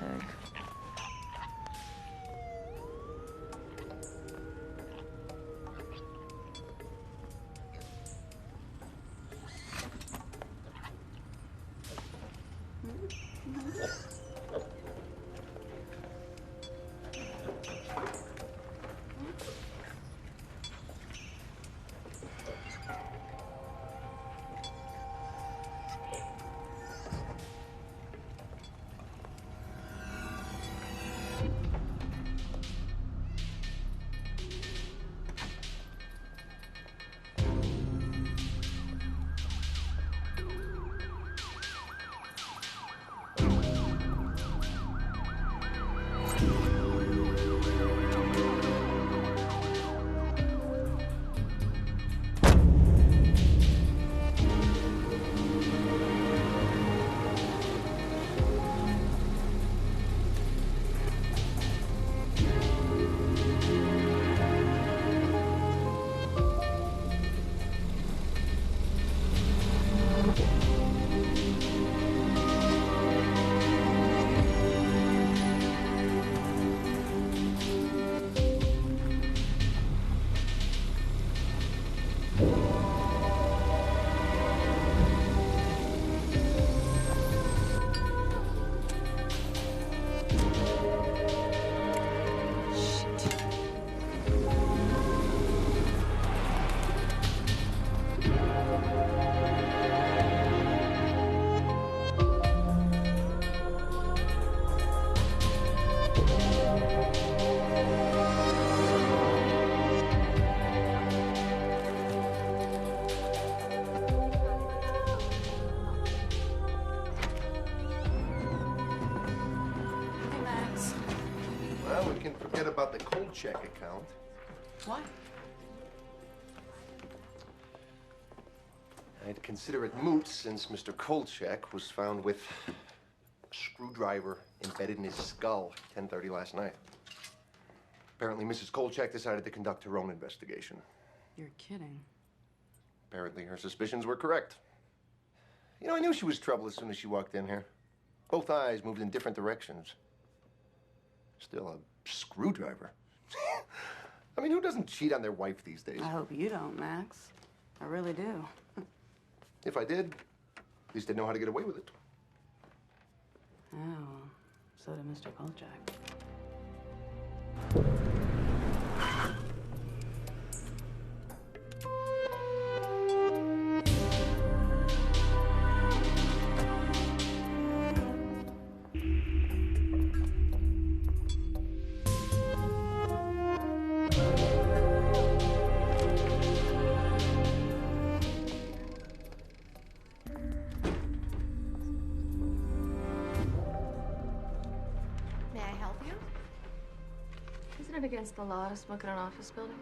tag. Forget about the cold check account. Why? I'd consider it moot since Mr. Kolchak was found with a screwdriver embedded in his skull 10:30 last night. Apparently, Mrs. Kolchak decided to conduct her own investigation. You're kidding. Apparently, her suspicions were correct. You know, I knew she was trouble as soon as she walked in here. Both eyes moved in different directions. Still, a screwdriver. I mean, who doesn't cheat on their wife these days? I hope you don't, Max. I really do. If I did, at least I'd know how to get away with it. Oh, so did Mr. Kolchak. Against the law to smoke in an office building?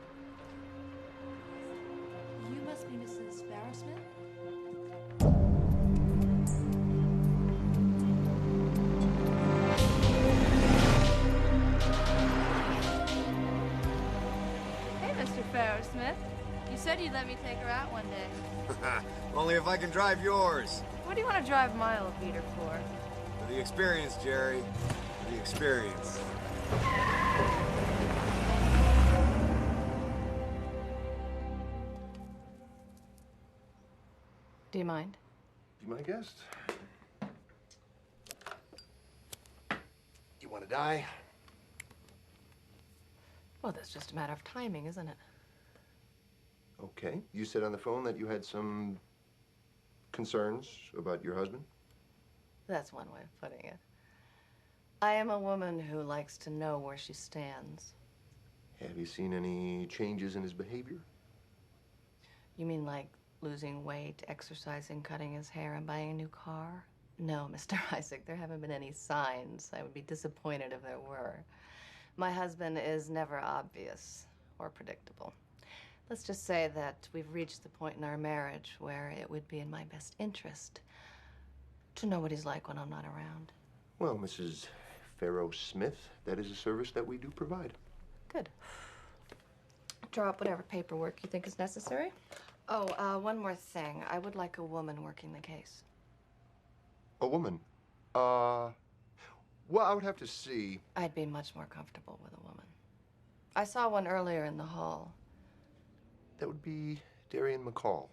You must be Mrs. Farrow-Smith? Hey, Mr. Farrow-Smith. You said you'd let me take her out one day. Only if I can drive yours. What do you want to drive my old beater for? For the experience, Jerry. For the experience. Do you mind? Be my guest. You want to die? Well, that's just a matter of timing, isn't it? Okay. You said on the phone that you had some concerns about your husband? That's one way of putting it. I am a woman who likes to know where she stands. Have you seen any changes in his behavior? You mean like losing weight, exercising, cutting his hair, and buying a new car? No, Mr. Isaac, there haven't been any signs. I would be disappointed if there were. My husband is never obvious or predictable. Let's just say that we've reached the point in our marriage where it would be in my best interest to know what he's like when I'm not around. Well, Mrs. Farrow-Smith, that is a service that we do provide. Good. Draw up whatever paperwork you think is necessary. Oh, one more thing. I would like a woman working the case. A woman? Well, I would have to see. I'd be much more comfortable with a woman. I saw one earlier in the hall. That would be Derian McCall.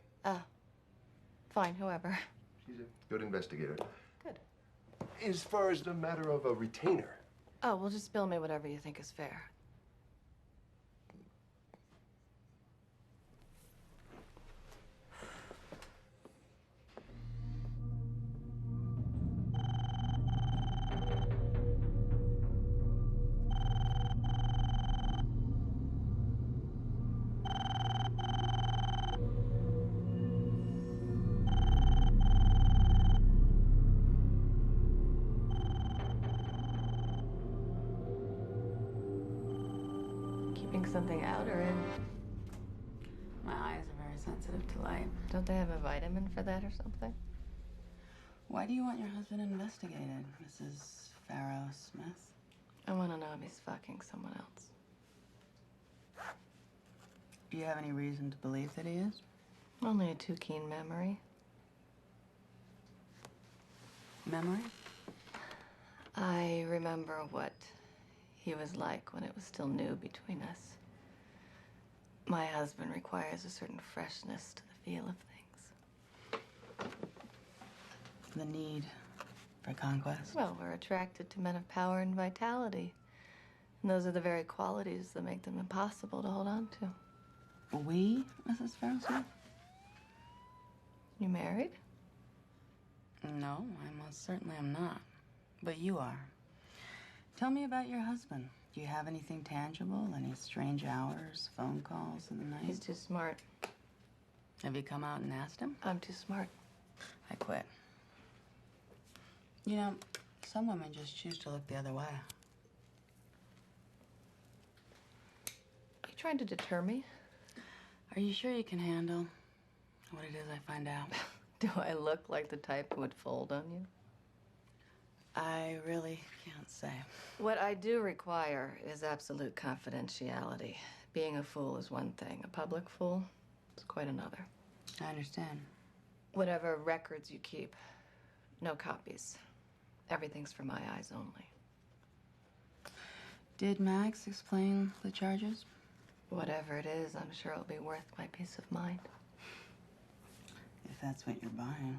Fine, whoever. She's a good investigator. Good. As far as the matter of a retainer. Oh, well, just bill me whatever you think is fair. Something out or in? My eyes are very sensitive to light. Don't they have a vitamin for that or something? Why do you want your husband investigated, Mrs. Farrow-Smith? I want to know if he's fucking someone else. Do you have any reason to believe that he is? Only a too keen memory. Memory? I remember what he was like when it was still new between us. My husband requires a certain freshness to the feel of things. The need for conquest? Well, we're attracted to men of power and vitality. And those are the very qualities that make them impossible to hold on to. We, Mrs. Farrow-Smith? You married? No, I most certainly am not. But you are. Tell me about your husband. Do you have anything tangible? Any strange hours, phone calls in the night? He's too smart. Have you come out and asked him? I'm too smart. I quit. You know, some women just choose to look the other way. Are you trying to deter me? Are you sure you can handle what it is I find out? Do I look like the type who would fold on you? I really can't say. What I do require is absolute confidentiality. Being a fool is one thing. A public fool is quite another. I understand. Whatever records you keep, no copies. Everything's for my eyes only. Did Max explain the charges? Whatever it is, I'm sure it'll be worth my peace of mind. If that's what you're buying.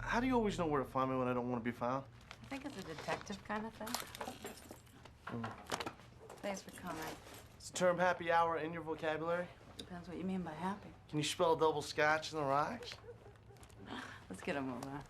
How do you always know where to find me when I don't want to be found? I think it's a detective kind of thing. Thanks for coming. Is the term happy hour in your vocabulary? Depends what you mean by happy. Can you spell double scotch in the rocks? Let's get a move on.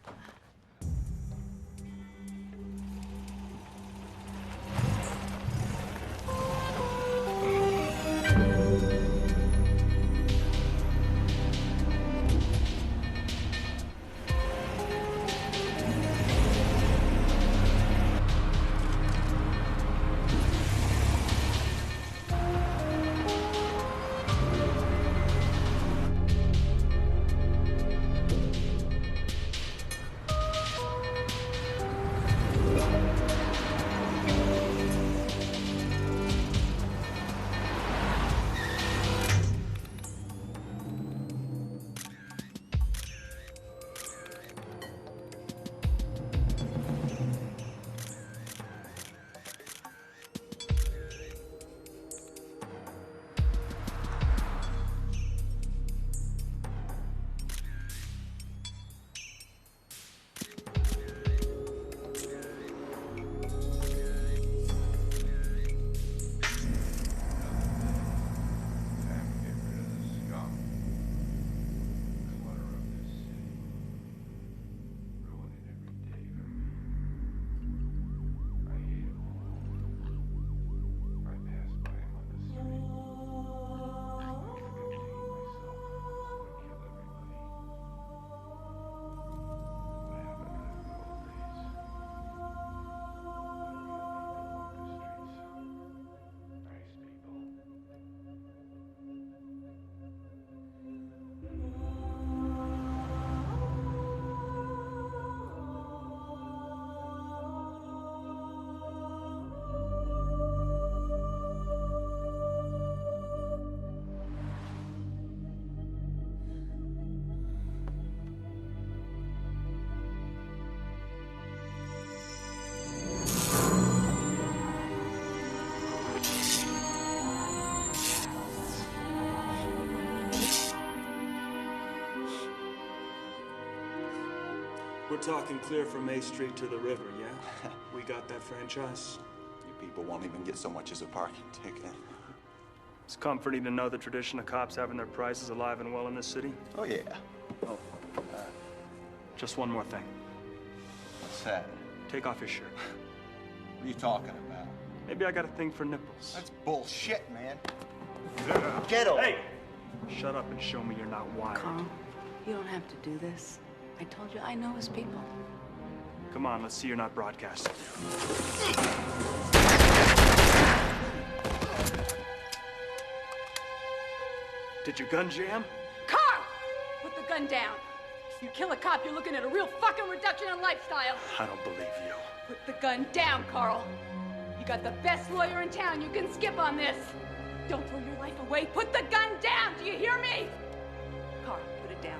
talking clear from A Street to the river, yeah? We got that franchise. You people won't even get so much as a parking ticket. It's comforting to know the tradition of cops having their prices alive and well in this city. Oh, yeah. Oh, just one more thing. What's that? Take off your shirt. What are you talking about? Maybe I got a thing for nipples. That's bullshit, man. Get him! Hey! Shut up and show me you're not wired. Carl, you don't have to do this. I told you I know his people. Come on, let's see you're not broadcasting. Did your gun jam? Carl! Put the gun down. You kill a cop, you're looking at a real fucking reduction in lifestyle. I don't believe you. Put the gun down, Carl. You got the best lawyer in town. You can skip on this. Don't throw your life away. Put the gun down. Do you hear me? Carl, put it down.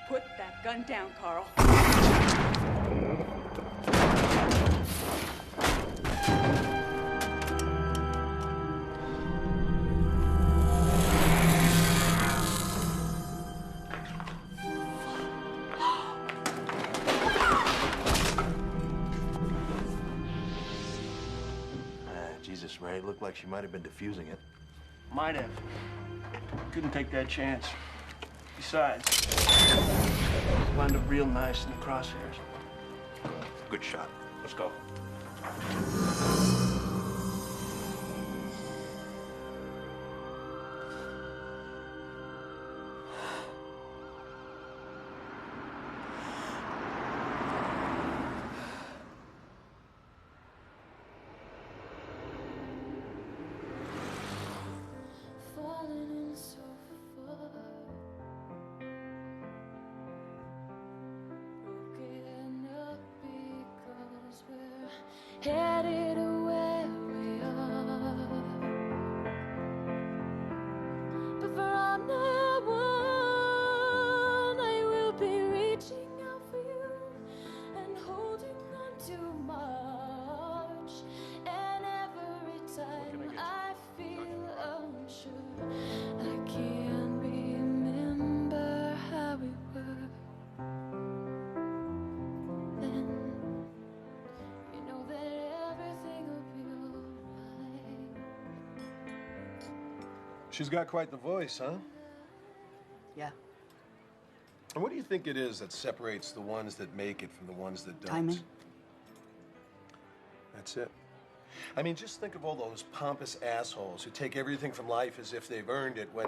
Put that gun down, Carl. Jesus, Ray, it looked like she might have been defusing it. Might have. Couldn't take that chance. Besides, lined up real nice in the crosshairs. Good shot. Let's go. Headed where we are, but from now on I will be reaching out for you and holding on to much. And every time I feel unsure, I can't remember how we were then. She's got quite the voice, huh? Yeah. And what do you think it is that separates the ones that make it from the ones that don't? Timing. That's it. I mean, just think of all those pompous assholes who take everything from life as if they've earned it, when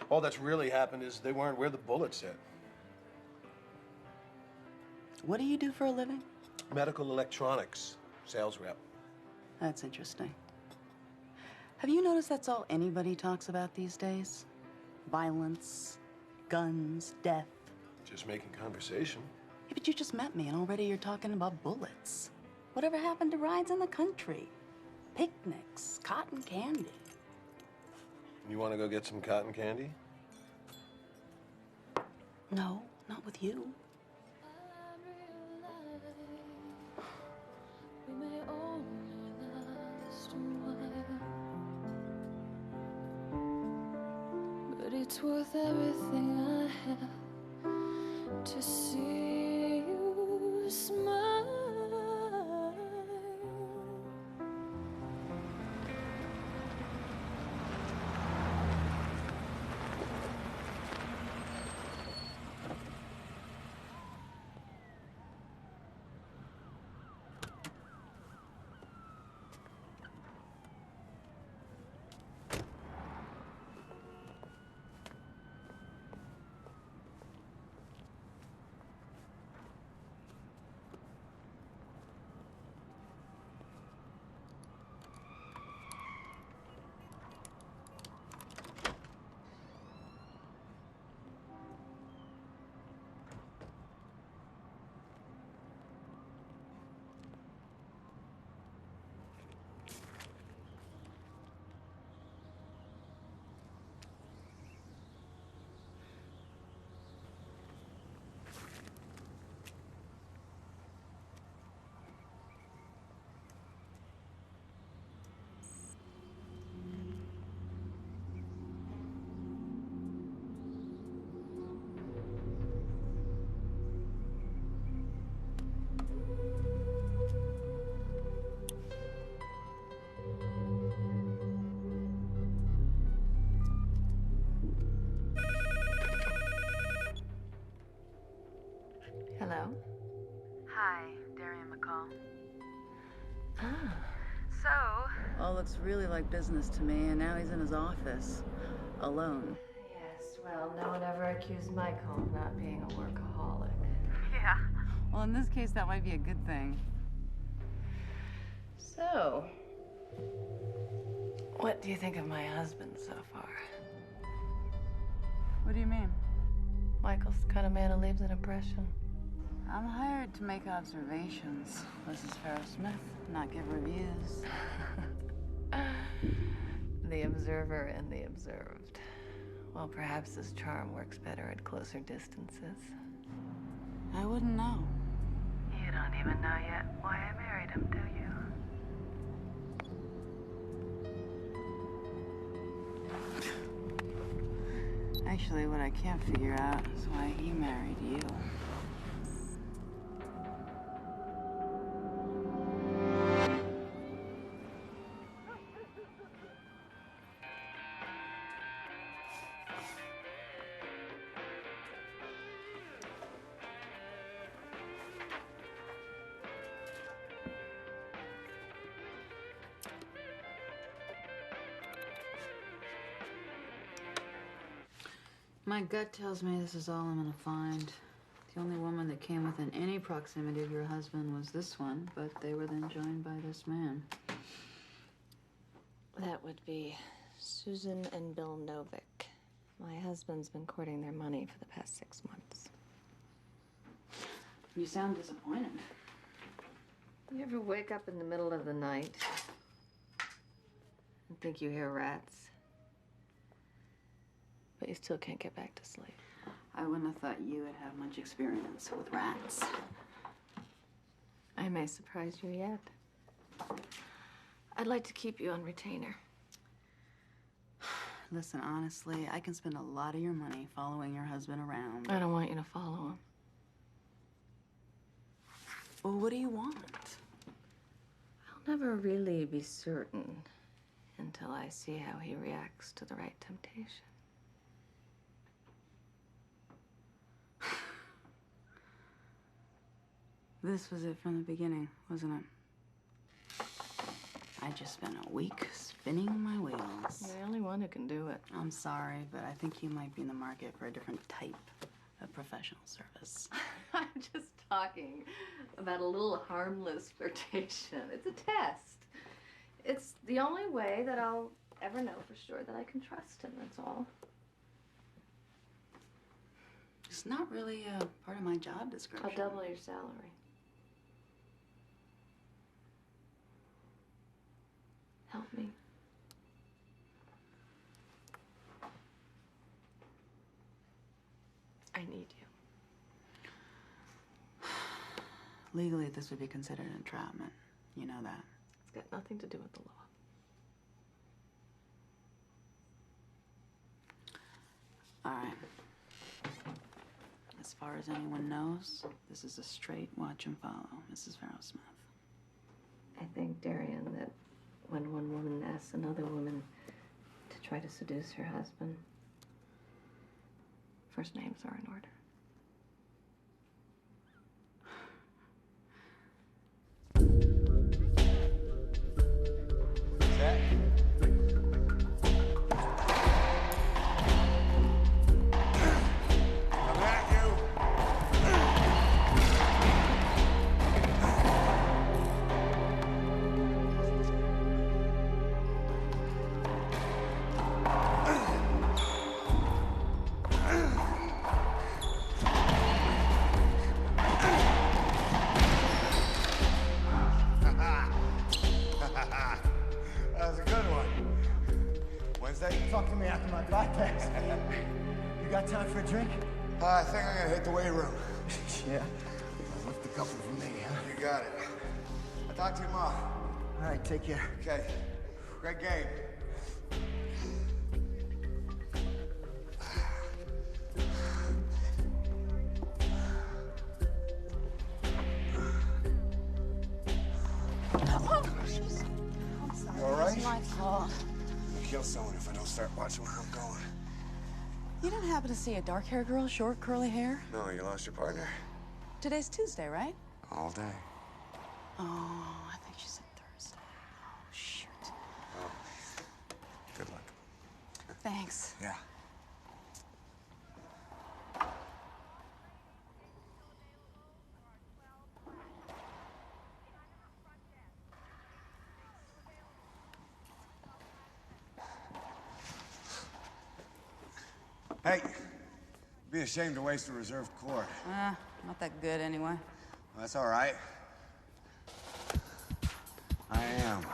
all that's really happened is they weren't where the bullets hit. What do you do for a living? Medical electronics, sales rep. That's interesting. Have you noticed that's all anybody talks about these days? Violence, guns, death. Just making conversation. Yeah, but you just met me and already you're talking about bullets. Whatever happened to rides in the country? Picnics, cotton candy. You want to go get some cotton candy? No, not with you. It's worth everything I have to see you smile. So? All looks really like business to me, and now he's in his office, alone. Yes, well, no one ever accused Michael of not being a workaholic. Yeah. Well, in this case, that might be a good thing. So, what do you think of my husband so far? What do you mean? Michael's the kind of man who leaves an impression. I'm hired to make observations, Mrs. Farrow-Smith, not give reviews. The observer and the observed. Well, perhaps his charm works better at closer distances. I wouldn't know. You don't even know yet why I married him, do you? Actually, what I can't figure out is why he married you. My gut tells me this is all I'm gonna find. The only woman that came within any proximity of your husband was this one, but they were then joined by this man. That would be Susan and Bill Novick. My husband's been courting their money for the past 6 months. You sound disappointed. You ever wake up in the middle of the night and think you hear rats? But you still can't get back to sleep. I wouldn't have thought you would have much experience with rats. I may surprise you yet. I'd like to keep you on retainer. Listen, honestly, I can spend a lot of your money following your husband around. I don't want you to follow him. Well, what do you want? I'll never really be certain until I see how he reacts to the right temptation. This was it from the beginning, wasn't it? I just spent a week spinning my wheels. You're the only one who can do it. I'm sorry, but I think you might be in the market for a different type of professional service. I'm just talking about a little harmless flirtation. It's a test. It's the only way that I'll ever know for sure that I can trust him, that's all. It's not really a part of my job description. I'll double your salary. Help me. I need you. Legally, this would be considered entrapment. You know that. It's got nothing to do with the law. All right. As far as anyone knows, this is a straight watch and follow, Mrs. Farrow-Smith. I think, Derian, that when one woman asks another woman to try to seduce her husband, first names are in order. I think I'm gonna hit the weight room. Yeah. Lift a couple from me, huh? You got it. I'll talk to you tomorrow. All right, take care. Okay. Great game. I'm sorry. You all right? It's my fault. I'll kill someone if I don't start watching where I'm going. You didn't happen to see a dark-haired girl, short, curly hair? No, you lost your partner. Today's Tuesday, right? All day. Oh, I think she said Thursday. Thanks. Yeah. Hey, be ashamed to waste a reserved cord. Not that good anyway. Well, that's all right. I am.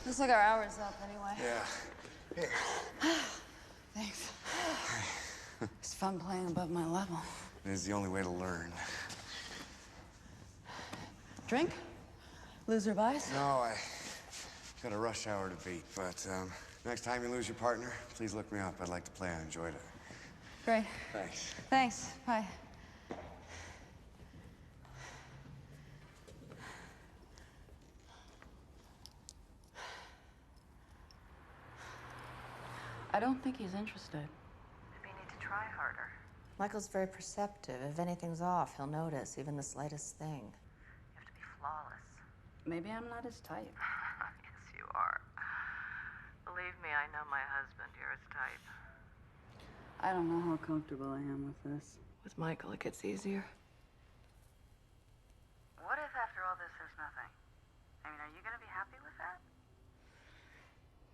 Looks like our hour's up anyway. Yeah. Here. Thanks. It's fun playing above my level. It is the only way to learn. Drink? Loser buys? No, I got a rush hour to beat, but next time you lose your partner, please look me up. I'd like to play. I enjoyed it. Great. Thanks. Thanks. Bye. I don't think he's interested. Maybe you need to try harder. Michael's very perceptive. If anything's off, he'll notice, even the slightest thing. You have to be flawless. Maybe I'm not his type. Yes, you are. Believe me, I know my husband. You're his type. I don't know how comfortable I am with this. With Michael, it gets easier. What if after all this there's nothing? I mean, are you gonna be happy with that?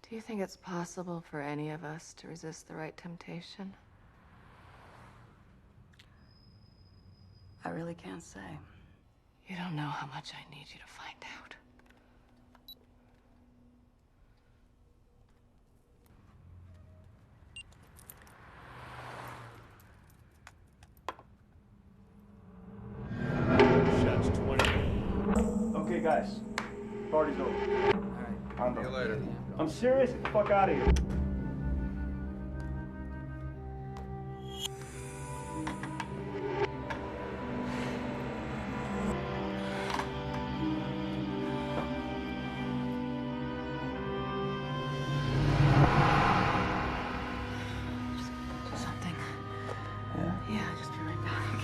Do you think it's possible for any of us to resist the right temptation? I really can't say. You don't know how much I need you to find out. Shots 20. Okay, guys. Party's over. All right. See you later. I'm serious. Get the fuck out of here. Do something. Yeah, just be right back.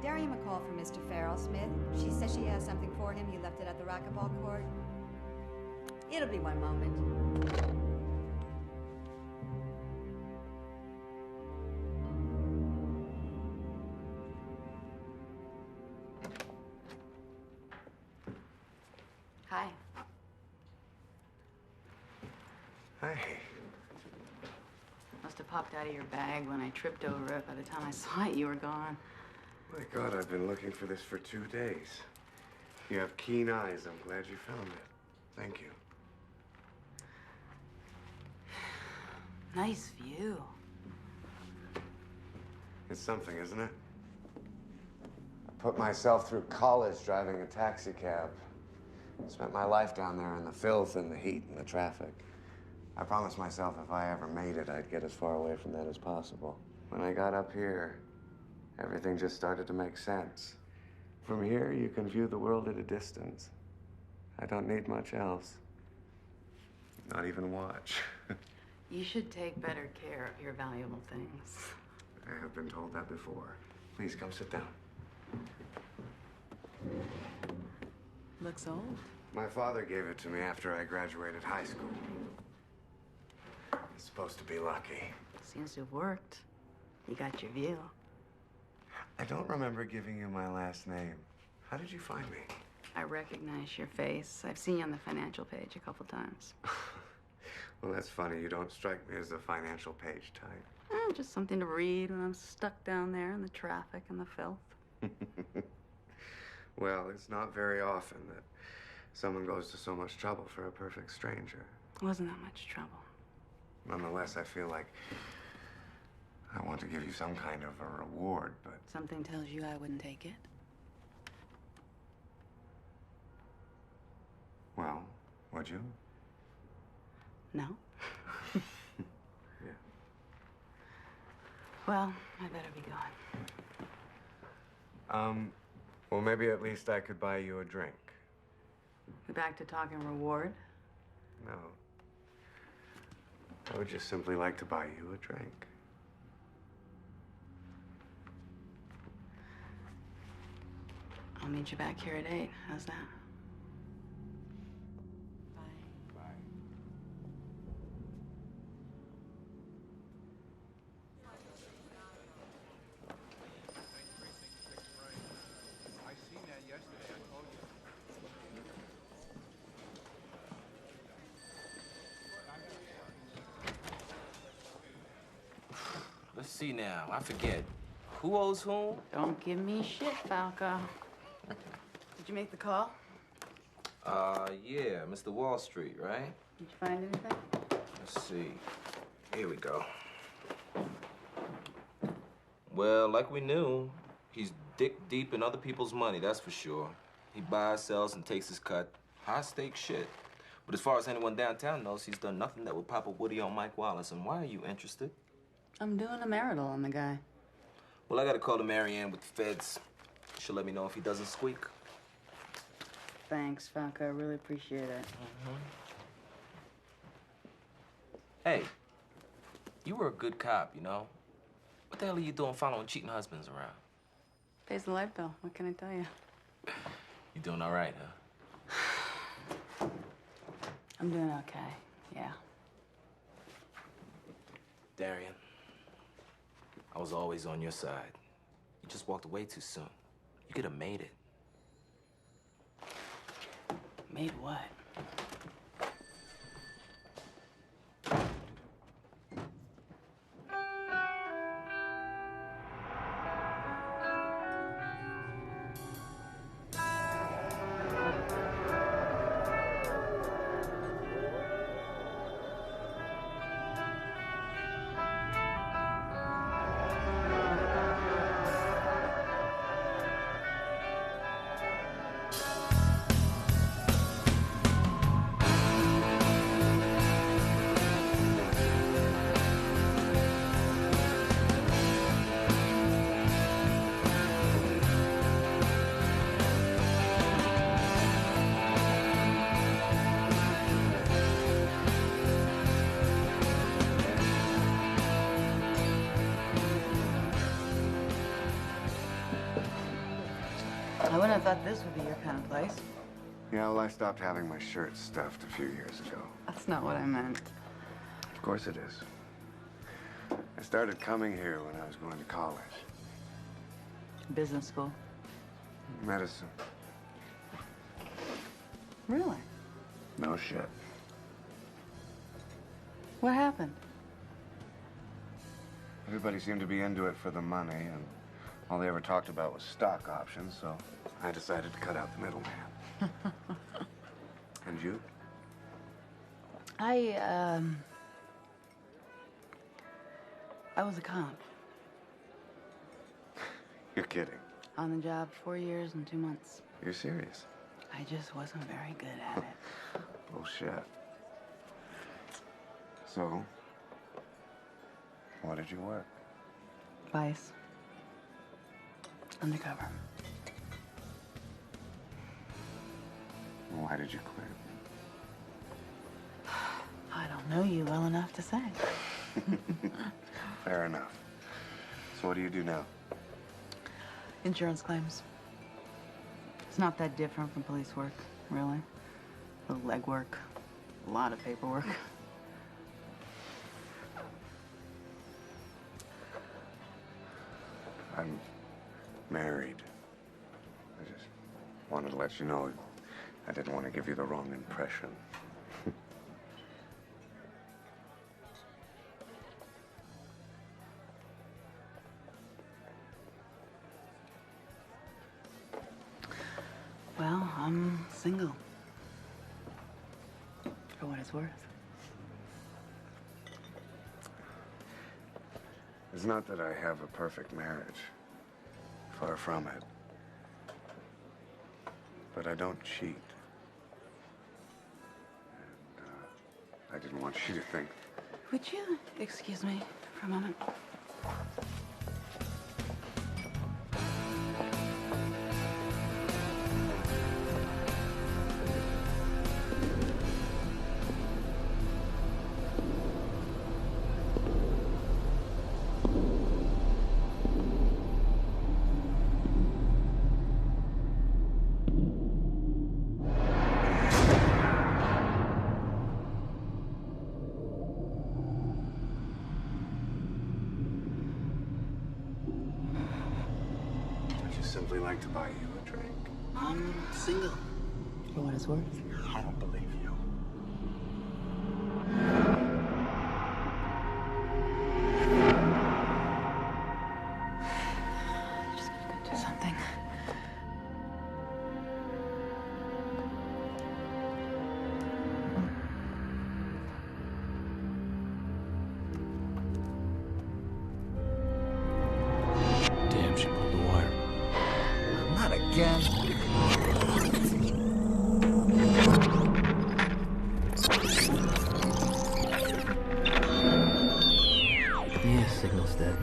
Derian McCall from Mr. Farrow-Smith. She says she has something for him. He left it at the racquetball court. It'll be one moment. Hi. Hey. Must have popped out of your bag when I tripped over it. By the time I saw it, you were gone. My God, I've been looking for this for 2 days. You have keen eyes. I'm glad you found it. Thank you. Nice view. It's something, isn't it? I put myself through college driving a taxi cab. Spent my life down there in the filth and the heat and the traffic. I promised myself if I ever made it, I'd get as far away from that as possible. When I got up here, everything just started to make sense. From here, you can view the world at a distance. I don't need much else. Not even a watch. You should take better care of your valuable things. I have been told that before. Please come sit down. Looks old. My father gave it to me after I graduated high school. It's supposed to be lucky. Seems to have worked. You got your view. I don't remember giving you my last name. How did you find me? I recognize your face. I've seen you on the financial page a couple times. Well, that's funny. You don't strike me as a financial page type. Just something to read when I'm stuck down there in the traffic and the filth. Well, it's not very often that someone goes to so much trouble for a perfect stranger. It wasn't that much trouble. Nonetheless, I feel like I want to give you some kind of a reward, but... Something tells you I wouldn't take it. Well, would you? No? Yeah. Well, I better be going. Well, maybe at least I could buy you a drink. We're back to talking reward? No. I would just simply like to buy you a drink. I'll meet you back here at 8. How's that? Bye. Let's see now. I forget. Who owes whom? Don't give me shit, Falco. Did you make the call? Yeah, Mr. Wall Street, right? Did you find anything? Let's see. Here we go. Well, like we knew, he's dick deep in other people's money, that's for sure. He buys, sells, and takes his cut. High-stakes shit. But as far as anyone downtown knows, he's done nothing that would pop a woody on Mike Wallace. And why are you interested? I'm doing a marital on the guy. Well, I gotta call to Marianne with the feds. She'll let me know if he doesn't squeak. Thanks, Falco. I really appreciate it. Hey, you were a good cop, you know? What the hell are you doing following cheating husbands around? Pays the light bill. What can I tell you? You doing all right, huh? I'm doing okay, yeah. Derian, I was always on your side. You just walked away too soon. You could have made it. Made what? I wouldn't have thought this would be your kind of place. Yeah, well, I stopped having my shirt stuffed a few years ago. That's not what I meant. Of course it is. I started coming here when I was going to college. Business school. Medicine. Really? No shit. What happened? Everybody seemed to be into it for the money, and all they ever talked about was stock options, so I decided to cut out the middleman. And you? I was a comp. You're kidding. On the job 4 years and 2 months. You're serious? I just wasn't very good at it. Bullshit. So, what did you work? Vice. Undercover. Why did you quit? I don't know you well enough to say. Fair enough. So what do you do now? Insurance claims. It's not that different from police work, really. A little legwork, a lot of paperwork. I'm married. I just wanted to let you know I didn't want to give you the wrong impression. Well, I'm single. For what it's worth. It's not that I have a perfect marriage. Far from it. But I don't cheat. And, I didn't want you to think. Would you excuse me for a moment? Simply like to buy you a drink. I'm single. For what it's worth. I don't believe you. I'm just gonna go do something. Damn, she pulled the wire. Not again. Yeah, signal's dead.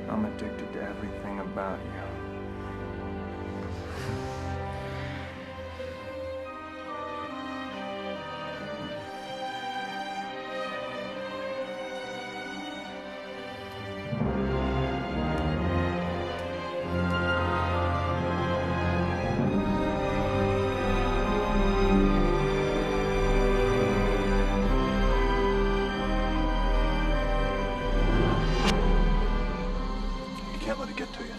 I'm addicted to everything about you. You can't let it get to you.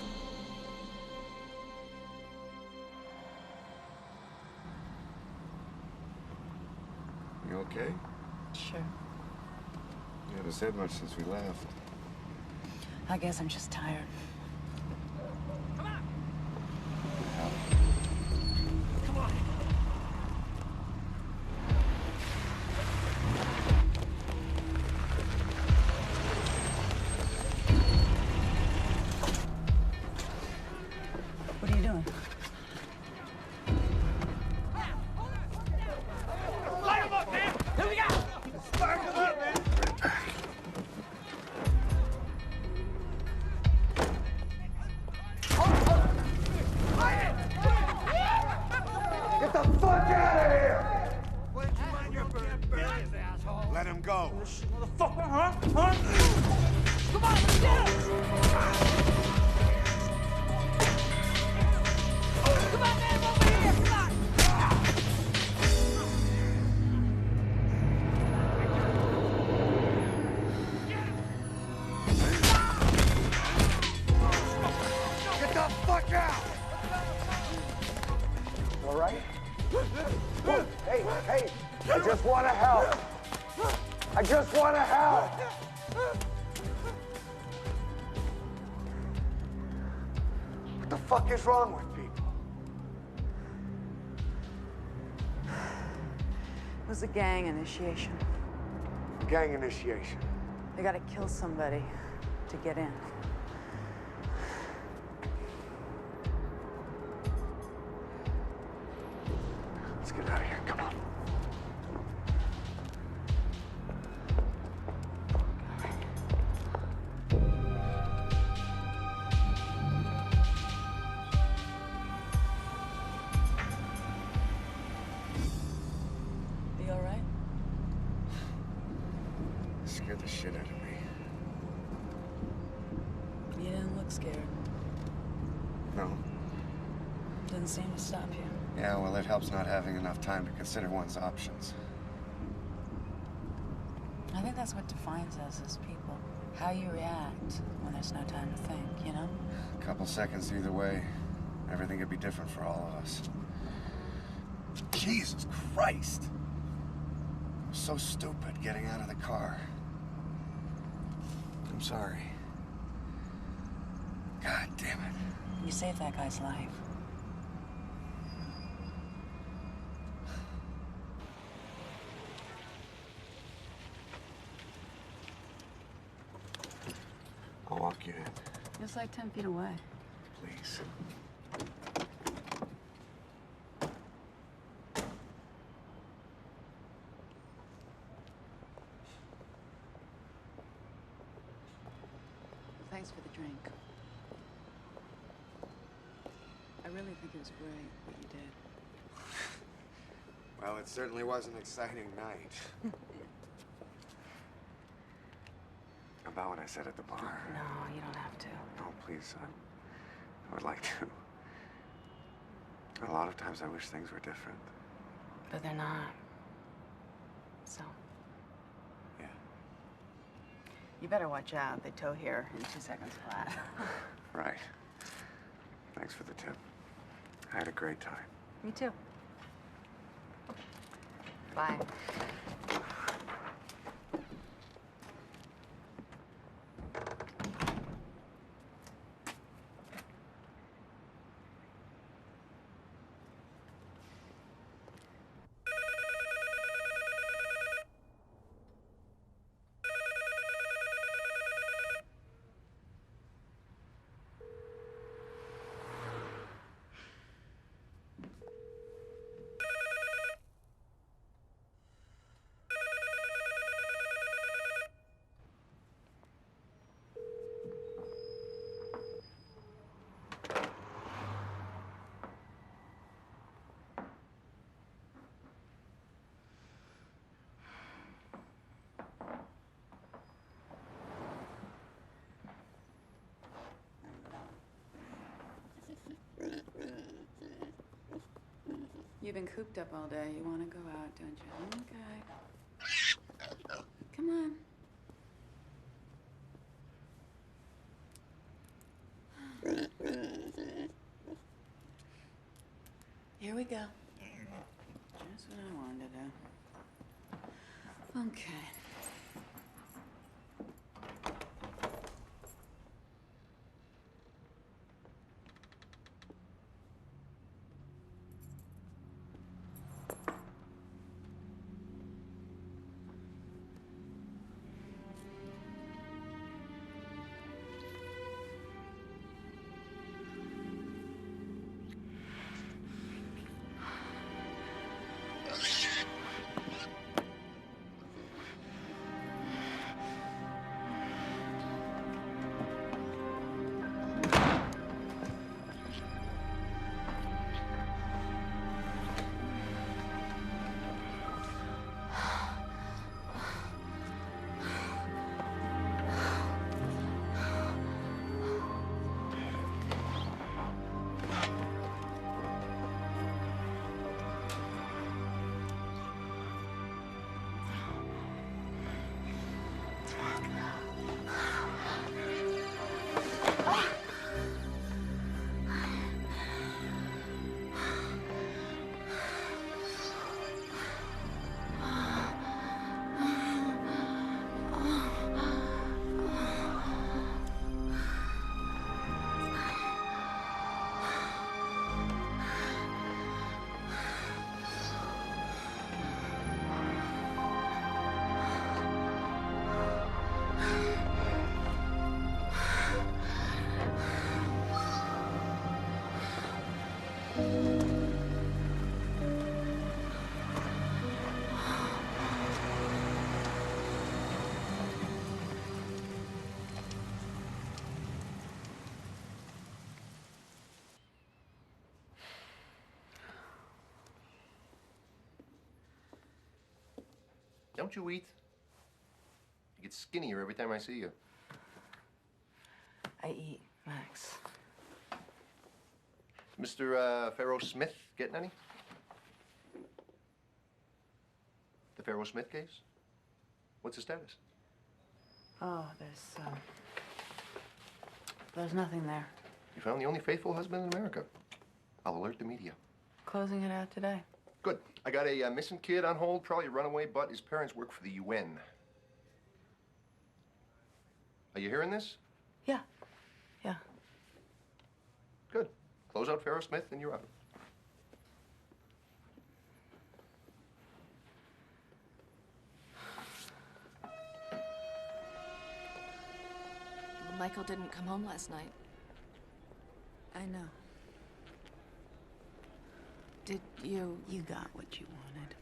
You okay? Sure. You haven't said much since we left. I guess I'm just tired. What are you doing? Light him up, man! Here we go! Spark him up, man! Get the fuck out of here! Why don't you mind your business, asshole? Let him go. Motherfucker, huh? Huh? Come on, let's get him! Come on, man, over here! Come on! Get the fuck out! All right? Look, hey, I just want to help. I just want to help. What the fuck is wrong with people? It was a gang initiation. Gang initiation. They gotta kill somebody to get in. Let's get out of here. Come on. shit out of me. You didn't look scared. No. Didn't seem to stop you. Yeah, well, it helps not having enough time to consider one's options. I think that's what defines us as people. How you react when there's no time to think, you know? A couple seconds either way, everything could be different for all of us. Jesus Christ! I was so stupid getting out of the car. I'm sorry. God damn it. You saved that guy's life. I'll walk you in. Just like 10 feet away. Please. Thanks for the drink. I really think it was great what you did. Well, it certainly was an exciting night. About what I said at the bar. No, you don't have to. Oh, please, I would like to. A lot of times I wish things were different. But they're not. So. Yeah. You better watch out. They tow here in 2 seconds flat. Right. Thanks for the tip. I had a great time. Me too. Bye. You've been cooped up all day. You want to go out, don't you? Okay. Come on. Here we go. Just what I wanted to do. Okay. Don't you eat? You get skinnier every time I see you. I eat, Max. Mr. Farrow-Smith getting any? The Farrow-Smith case? What's the status? Oh, there's nothing there. You found the only faithful husband in America. I'll alert the media. Closing it out today. Good. I got a missing kid on hold, probably a runaway, but his parents work for the UN. Are you hearing this? Yeah. Yeah. Good. Close out Farrow-Smith and you're out. Michael didn't come home last night. I know. Did you... You got what you wanted.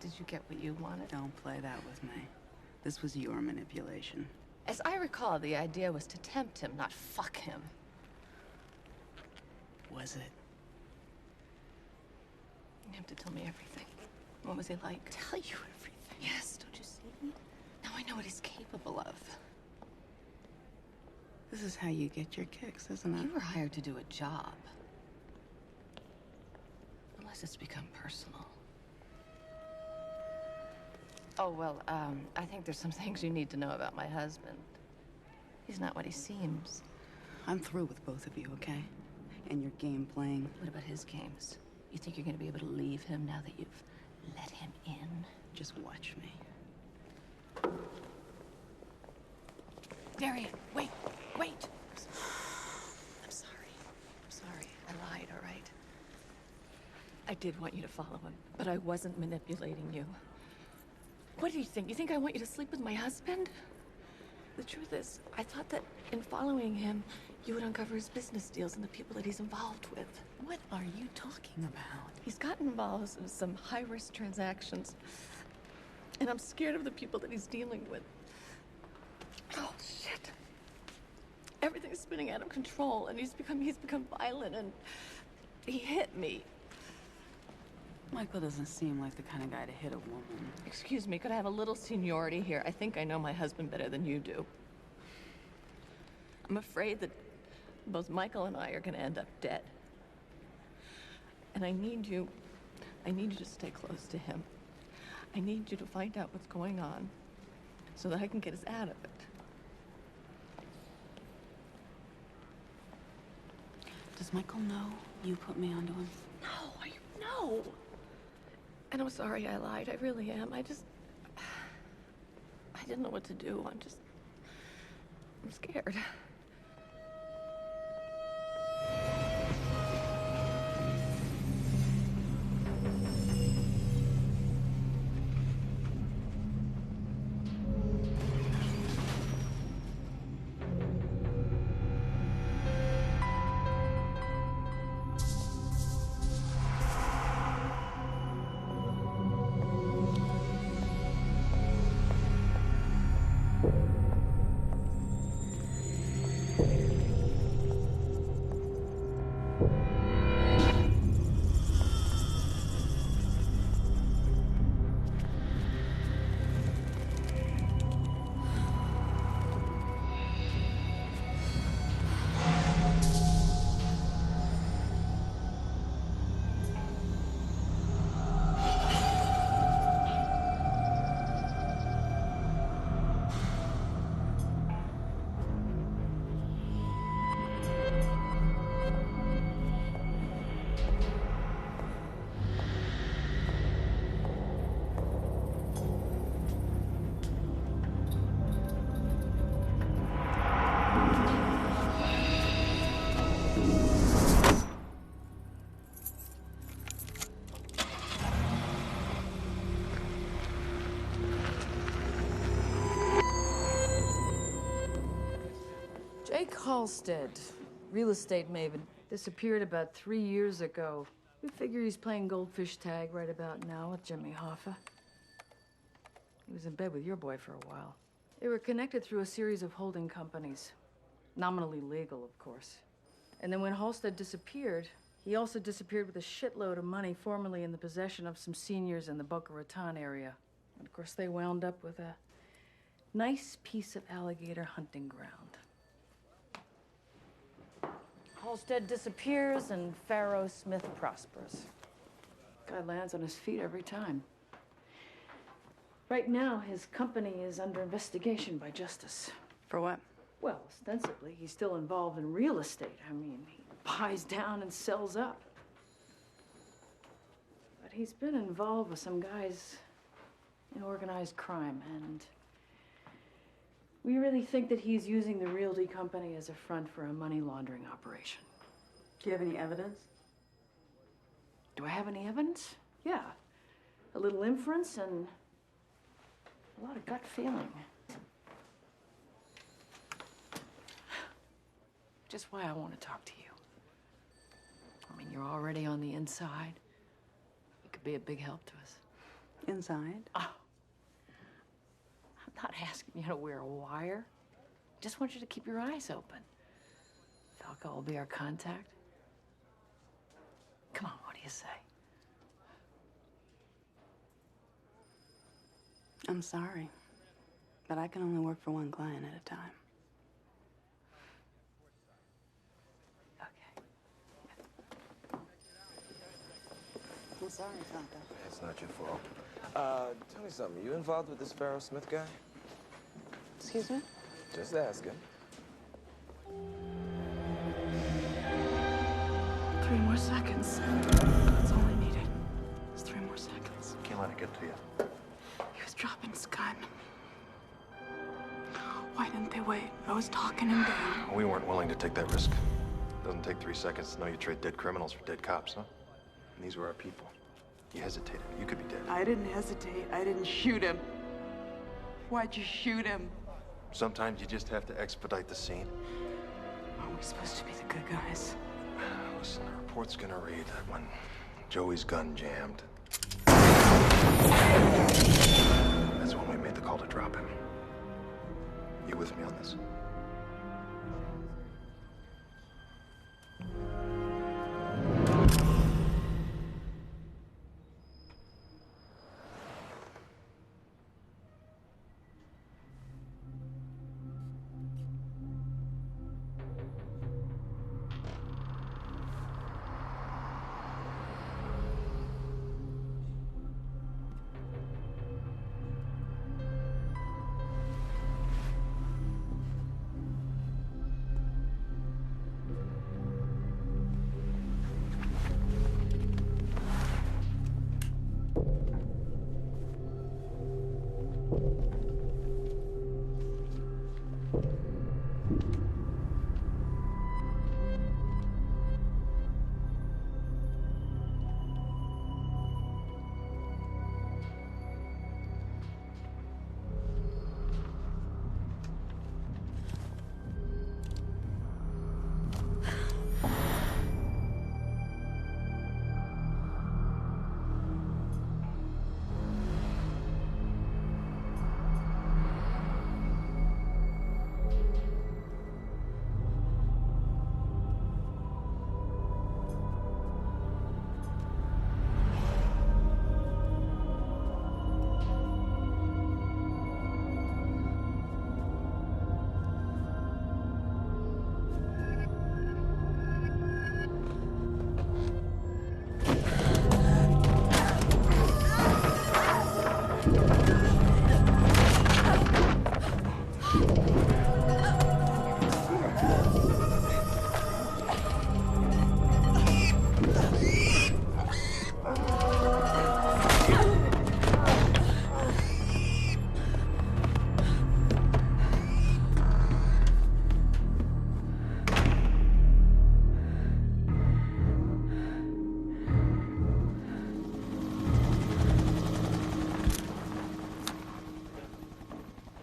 Did you get what you wanted? Don't play that with me. This was your manipulation. As I recall, the idea was to tempt him, not fuck him. Was it? You have to tell me everything. What was he like? Tell you everything. Yes, don't you see? Now I know what he's capable of. This is how you get your kicks, isn't it? You were hired to do a job. Unless it's become personal. Oh, well, I think there's some things you need to know about my husband. He's not what he seems. I'm through with both of you, okay? And your game playing. What about his games? You think you're gonna be able to leave him now that you've let him in? Just watch me. Derian, wait, wait! I'm sorry. I'm sorry. I lied, all right? I did want you to follow him, but I wasn't manipulating you. What do you think? You think I want you to sleep with my husband? The truth is, I thought that in following him, you would uncover his business deals and the people that he's involved with. What are you talking about? He's gotten involved in some high-risk transactions, and I'm scared of the people that he's dealing with. Oh, shit. Everything's spinning out of control, and he's become violent, and he hit me. Michael doesn't seem like the kind of guy to hit a woman. Excuse me, could I have a little seniority here? I think I know my husband better than you do. I'm afraid that both Michael and I are gonna end up dead. And I need you to stay close to him. I need you to find out what's going on so that I can get us out of it. Does Michael know you put me onto him? No. And I'm sorry I lied. I really am. I didn't know what to do. I'm scared. Jake Halstead, real estate maven, disappeared about 3 years ago. We figure he's playing goldfish tag right about now with Jimmy Hoffa. He was in bed with your boy for a while. They were connected through a series of holding companies. Nominally legal, of course. And then when Halstead disappeared, he also disappeared with a shitload of money formerly in the possession of some seniors in the Boca Raton area. Of course, they wound up with a nice piece of alligator hunting ground. Halstead disappears and Farrow-Smith prospers. Guy lands on his feet every time. Right now, his company is under investigation by justice. For what? Well, ostensibly, he's still involved in real estate. I mean, he buys down and sells up. But he's been involved with some guys in organized crime, and we really think that he's using the realty company as a front for a money laundering operation. Do you have any evidence? Do I have any evidence? Yeah. A little inference and a lot of gut feeling. Just why I want to talk to you. I mean, you're already on the inside. You could be a big help to us. Inside? Oh. I'm not asking you to wear a wire. Just want you to keep your eyes open. Falco will be our contact. Come on, what do you say? I'm sorry, but I can only work for one client at a time. I'm sorry, Falco. It's not your fault. Tell me something. You involved with this Farrow-Smith guy? Excuse me? Just asking. 3 more seconds. That's all I needed. Just 3 more seconds. Can't let it get to you. He was dropping his gun. Why didn't they wait? I was talking him down. We weren't willing to take that risk. Doesn't take 3 seconds to know you trade dead criminals for dead cops, huh? And these were our people. You hesitated. You could be dead. I didn't hesitate. I didn't shoot him. Why'd you shoot him? Sometimes you just have to expedite the scene. Aren't we supposed to be the good guys? Listen, the report's gonna read that when Joey's gun jammed, that's when we made the call to drop him. You with me on this?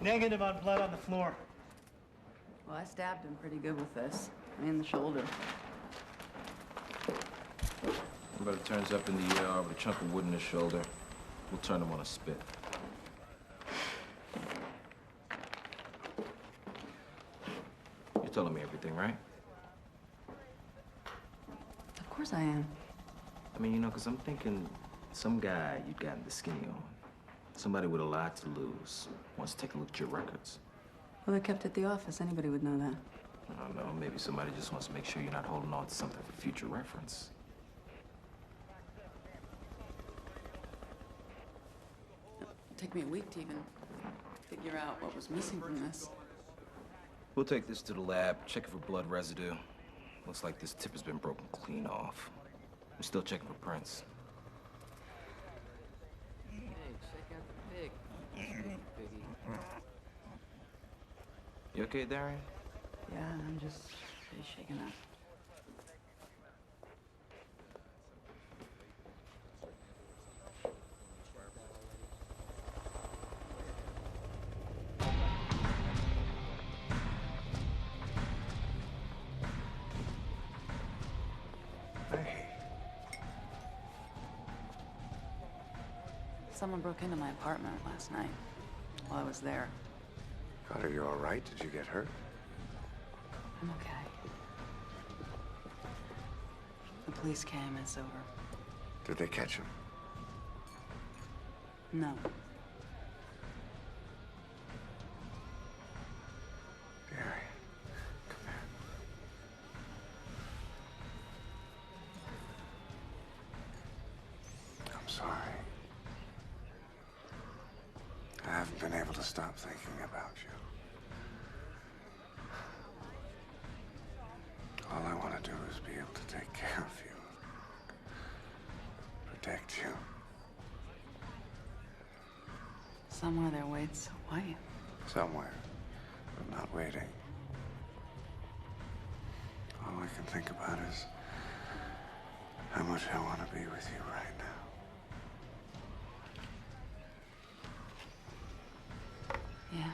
Negative on blood on the floor. Well, I stabbed him pretty good with this. In the shoulder. But it turns up in the ER with a chunk of wood in his shoulder. We'll turn him on a spit. You're telling me everything, right? Of course I am. I mean, you know, because I'm thinking some guy you'd gotten the skinny on. Somebody with a lot to lose wants to take a look at your records. Well, they're kept at the office. Anybody would know that. I don't know, maybe somebody just wants to make sure you're not holding on to something for future reference. It'd take me a week to even figure out what was missing from this. We'll take this to the lab, check it for blood residue. Looks like this tip has been broken clean off. I'm still checking for prints. Hey, check out the pig. Piggy. You okay, Derian? Yeah, I'm just pretty shaken up. Someone broke into my apartment last night while I was there. God, are you all right? Did you get hurt? I'm okay. The police came, it's over. Did they catch him? No. Derian, come here. I'm sorry. I haven't been able to stop thinking about you. All I want to do is be able to take care of you. Protect you. Somewhere there waits a wife. Somewhere, but not waiting. All I can think about is how much I want to be with you right now. Yeah.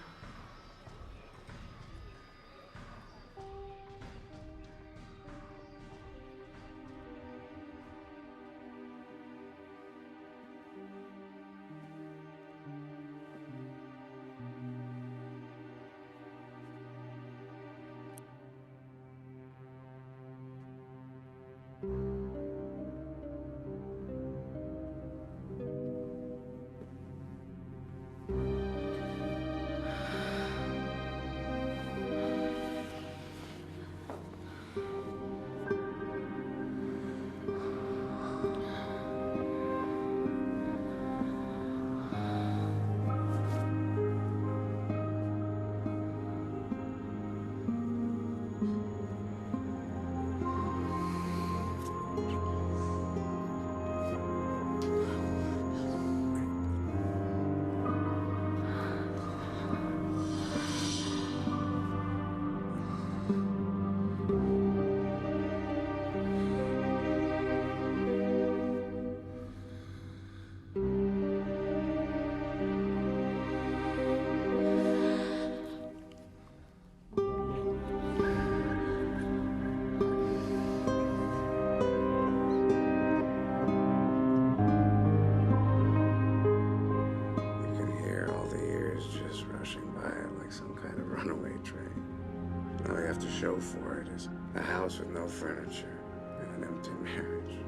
Show for it is a house with no furniture and an empty marriage.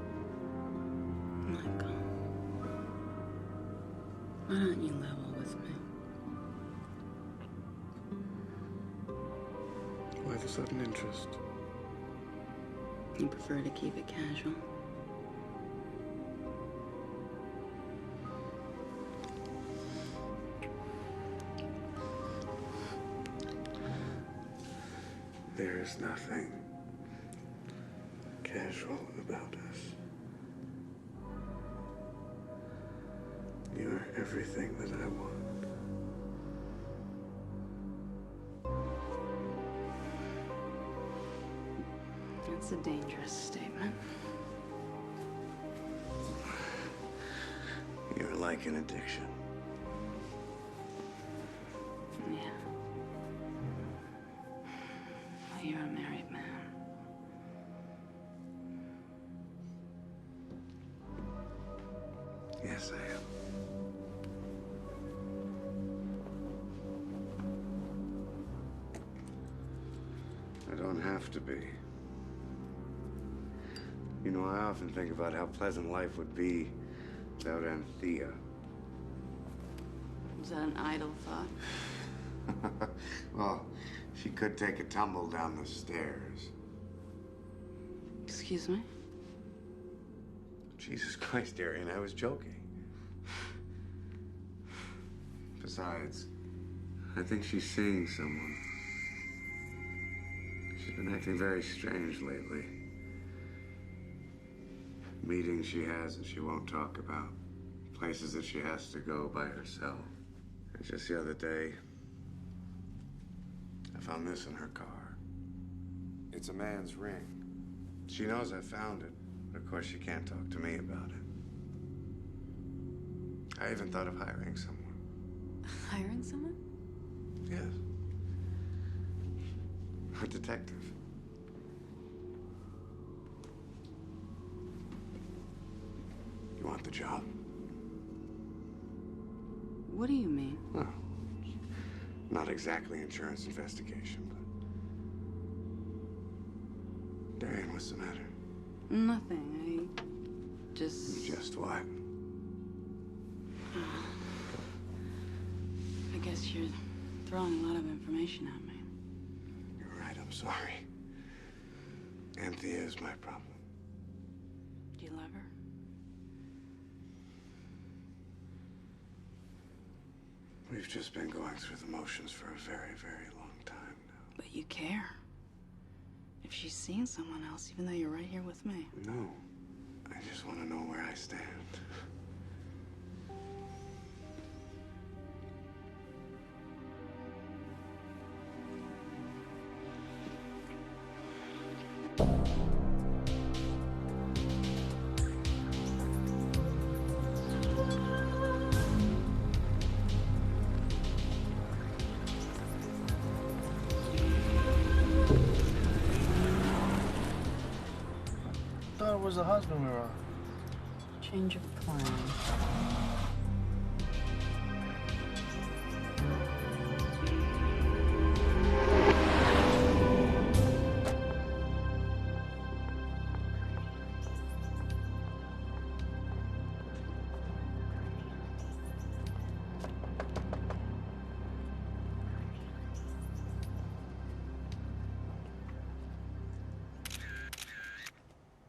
Michael, why don't you level with me? Why the sudden interest? You prefer to keep it casual? There is nothing casual about us. You are everything that I want. That's a dangerous statement. You're like an addiction. Yeah. Well, you're a married man. Yes, I am. I don't have to be. You know, I often think about how pleasant life would be without Anthea. Was that an idle thought? Well, she could take a tumble down the stairs. Excuse me? Jesus Christ, Derian, I was joking. Besides, I think she's seeing someone. She's been acting very strange lately. Meetings she has that she won't talk about. Places that she has to go by herself. And just the other day, I found this in her car. It's a man's ring. She knows I found it, but of course she can't talk to me about it. I even thought of hiring someone. Hiring someone? Yes. A detective. You want the job? What do you mean? Oh, not exactly insurance investigation, but... Derian, what's the matter? Nothing. I just... Just what? I guess you're throwing a lot of information at me. You're right, I'm sorry. Anthea is my problem. Do you love her? We've just been going through the motions for a very, very long time now. But you care. If she's seeing someone else, even though you're right here with me. No. I just want to know where I stand. Thought it was the husband we were on. Change of plan.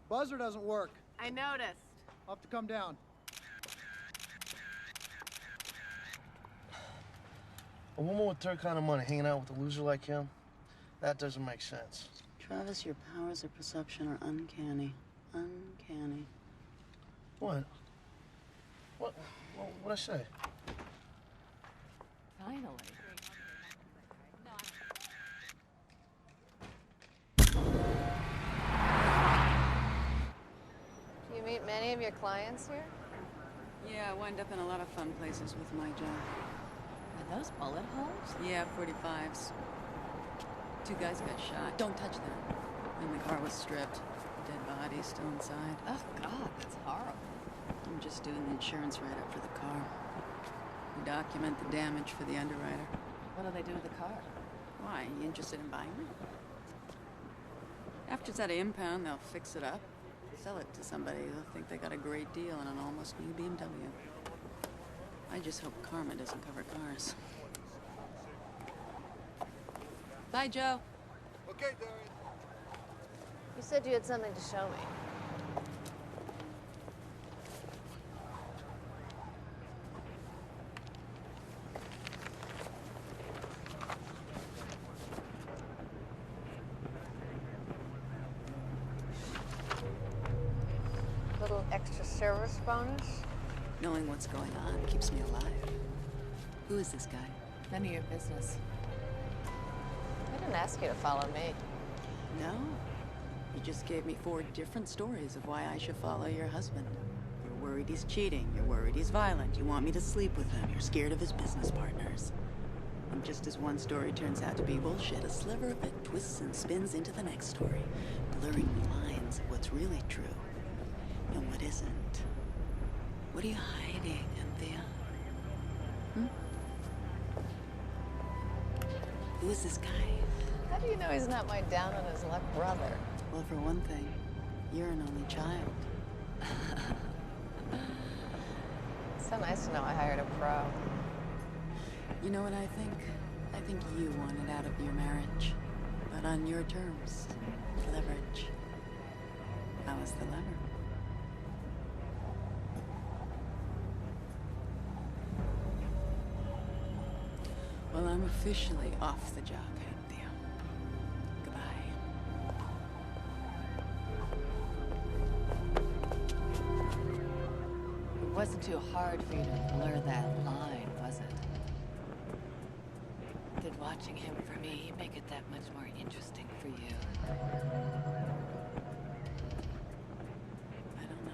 Buzzer doesn't work. I noticed. I'll have to come down. A woman with her kind of money hanging out with a loser like him? That doesn't make sense. Travis, your powers of perception are uncanny. Uncanny. What? What'd I say? Finally. Do you meet many of your clients here? Yeah, I wind up in a lot of fun places with my job. Are those bullet holes? Yeah, 45s. 2 guys got shot. Don't touch that. And the car was stripped. Dead body still inside. Oh, God, that's horrible. I'm just doing the insurance write-up for the car. We document the damage for the underwriter. What do they do with the car? Why? You interested in buying it? After it's at an impound, they'll fix it up, sell it to somebody who'll think they got a great deal on an almost new BMW. I just hope karma doesn't cover cars. Bye, Joe. Okay, Derian. You said you had something to show me. Little extra service bonus? Knowing what's going on keeps me alive. Who is this guy? None of your business. I didn't ask you to follow me. No. You just gave me 4 different stories of why I should follow your husband. You're worried he's cheating. You're worried he's violent. You want me to sleep with him. You're scared of his business partners. And just as one story turns out to be bullshit, a sliver of it twists and spins into the next story, blurring the lines of what's really true and what isn't. What are you hiding, Anthea? Who is this guy? How do you know he's not my down-on-his-luck brother? Well, for one thing, you're an only child. So nice to know I hired a pro. You know what I think? I think you wanted out of your marriage. But on your terms. Leverage. I was the lever. Well, I'm officially off the job, Anthea. Goodbye. It wasn't too hard for you to blur that line, was it? Did watching him for me make it that much more interesting for you? I don't know.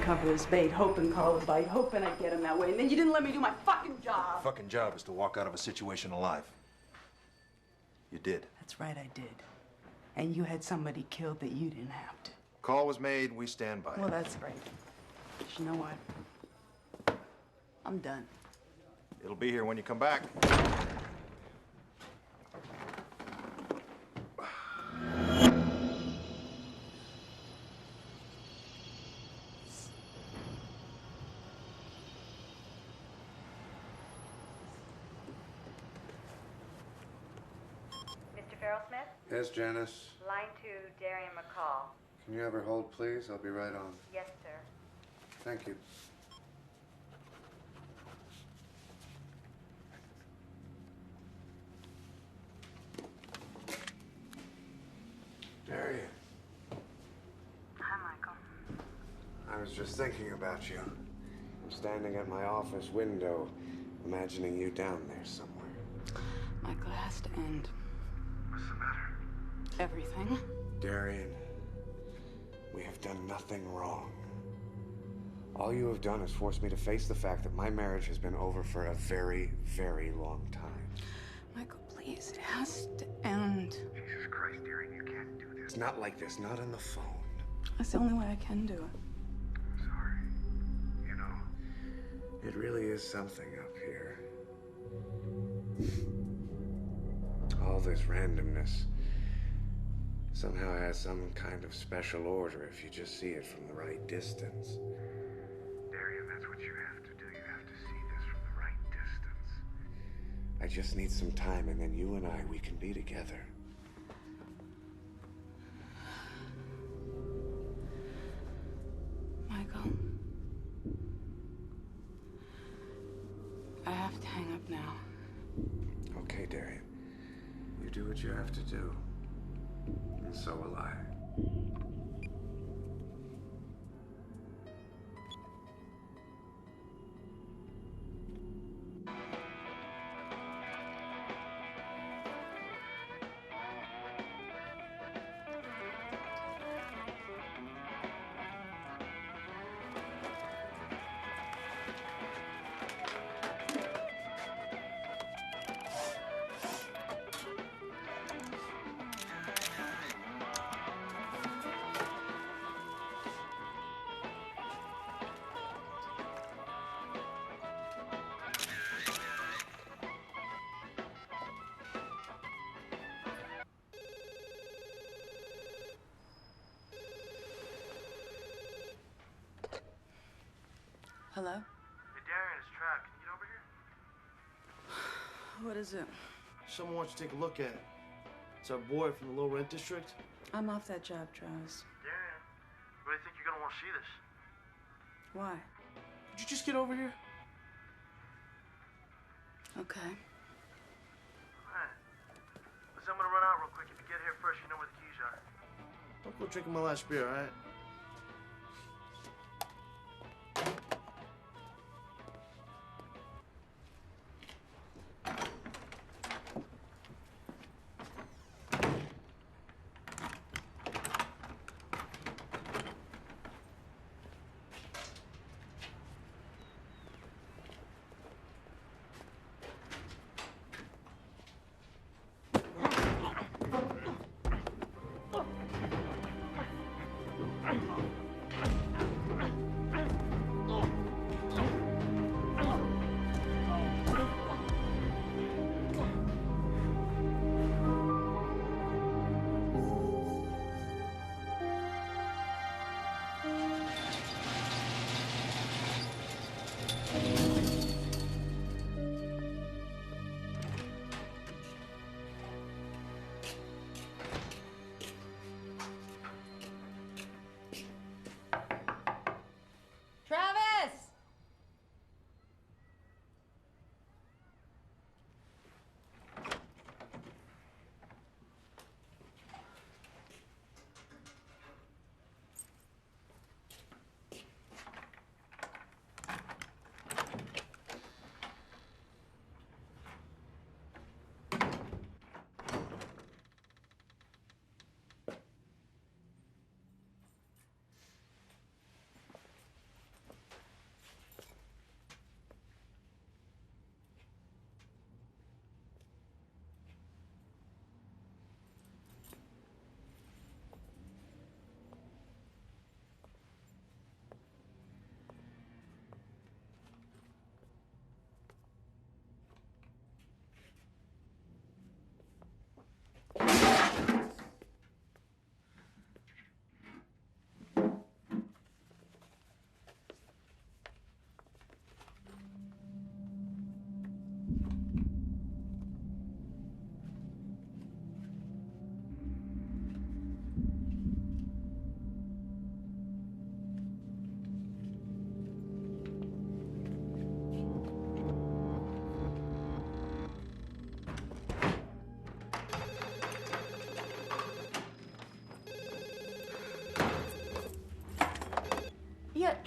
Cover his bait, hoping Carl would bite, hoping I'd get him that way, and then you didn't let me do my fucking job. Fucking job is to walk out of a situation alive. You did. That's right, I did. And you had somebody killed that you didn't have to. Call was made, we stand by. Well, that's great. But you know what? I'm done. It'll be here when you come back. Mr. Farrow-Smith? Yes, Janice. Line 2, Derian McCall. Can you have her hold, please? I'll be right on. Yes, sir. Thank you. Derian. Hi, Michael. I was just thinking about you. I'm standing at my office window, imagining you down there somewhere. Michael, it has to end. What's the matter? Everything. Derian, we have done nothing wrong. All you have done is force me to face the fact that my marriage has been over for a very, very long time. Michael, please, it has to end. Jesus Christ, Derian, you can't do this. It's not like this, not on the phone. That's the only way I can do it. I'm sorry. You know, it really is something up here. All this randomness somehow has some kind of special order if you just see it from the right distance. Derian, that's what you have to do. You have to see this from the right distance. I just need some time, and then you and we can be together. Michael, I have to hang up now. Okay, Derian. You do what you have to do. And so will I. Hello? Hey, Derian, it's Trav. Can you get over here? What is it? Someone wants you to take a look at it. It's our boy from the low rent district. I'm off that job, Travis. Derian, I really think you're gonna want to see this. Why? Could you just get over here? Okay. Alright. Listen, I'm gonna run out real quick. If you get here first, you know where the keys are. Don't go drinking my last beer, alright?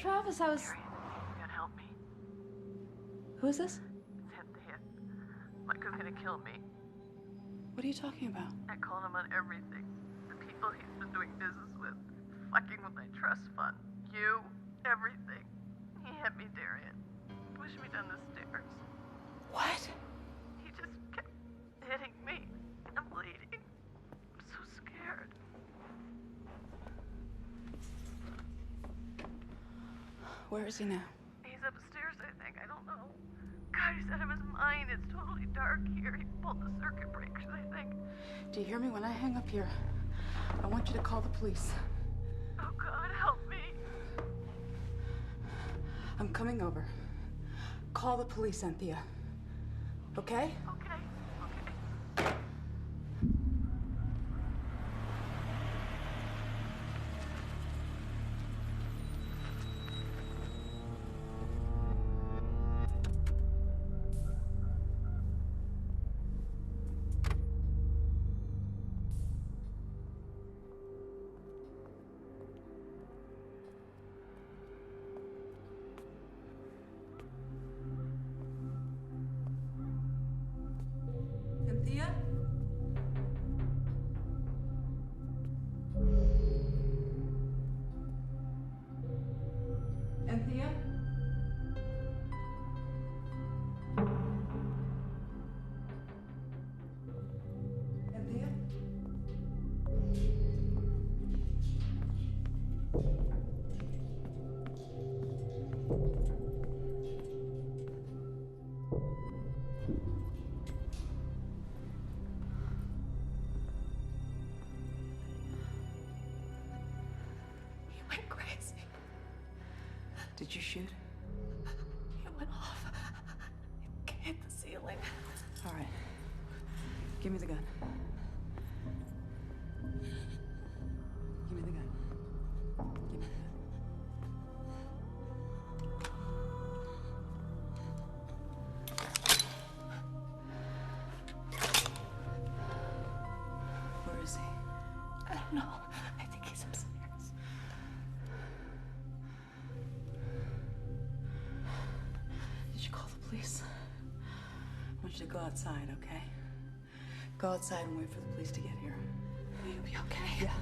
Travis, I was... Derian, you gotta help me. Who is this? It's Anthea. Michael's gonna kill me. What are you talking about? I called him on everything. The people he's been doing business with. Fucking with my trust fund. You. Everything. He hit me, Derian. Pushed me down the stairs. What? He just kept hitting me. I'm bleeding. I'm so scared. Where is he now? He's upstairs, I think. I don't know. God, he's out of his mind. It's totally dark here. He pulled the circuit breakers, I think. Do you hear me? When I hang up here, I want you to call the police. Oh, God, help me. I'm coming over. Call the police, Anthea. Okay? Okay. Anthea? Anthea? Anthea? He went crazy. Did you shoot? It went off. It hit the ceiling. All right. Give me the gun. Give me the gun. Give me the gun. Where is he? I don't know. I think he's upstairs. Did you call the police? I want you to go outside, okay? Go outside and wait for the police to get here. Will you be okay? Yeah.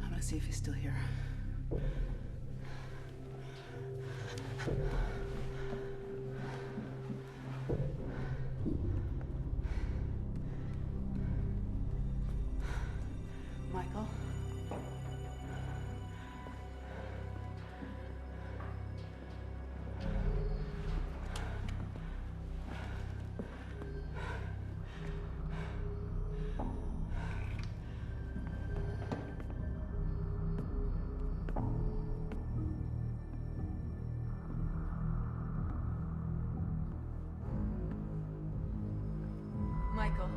I'm gonna see if he's still here. Michael? Michael.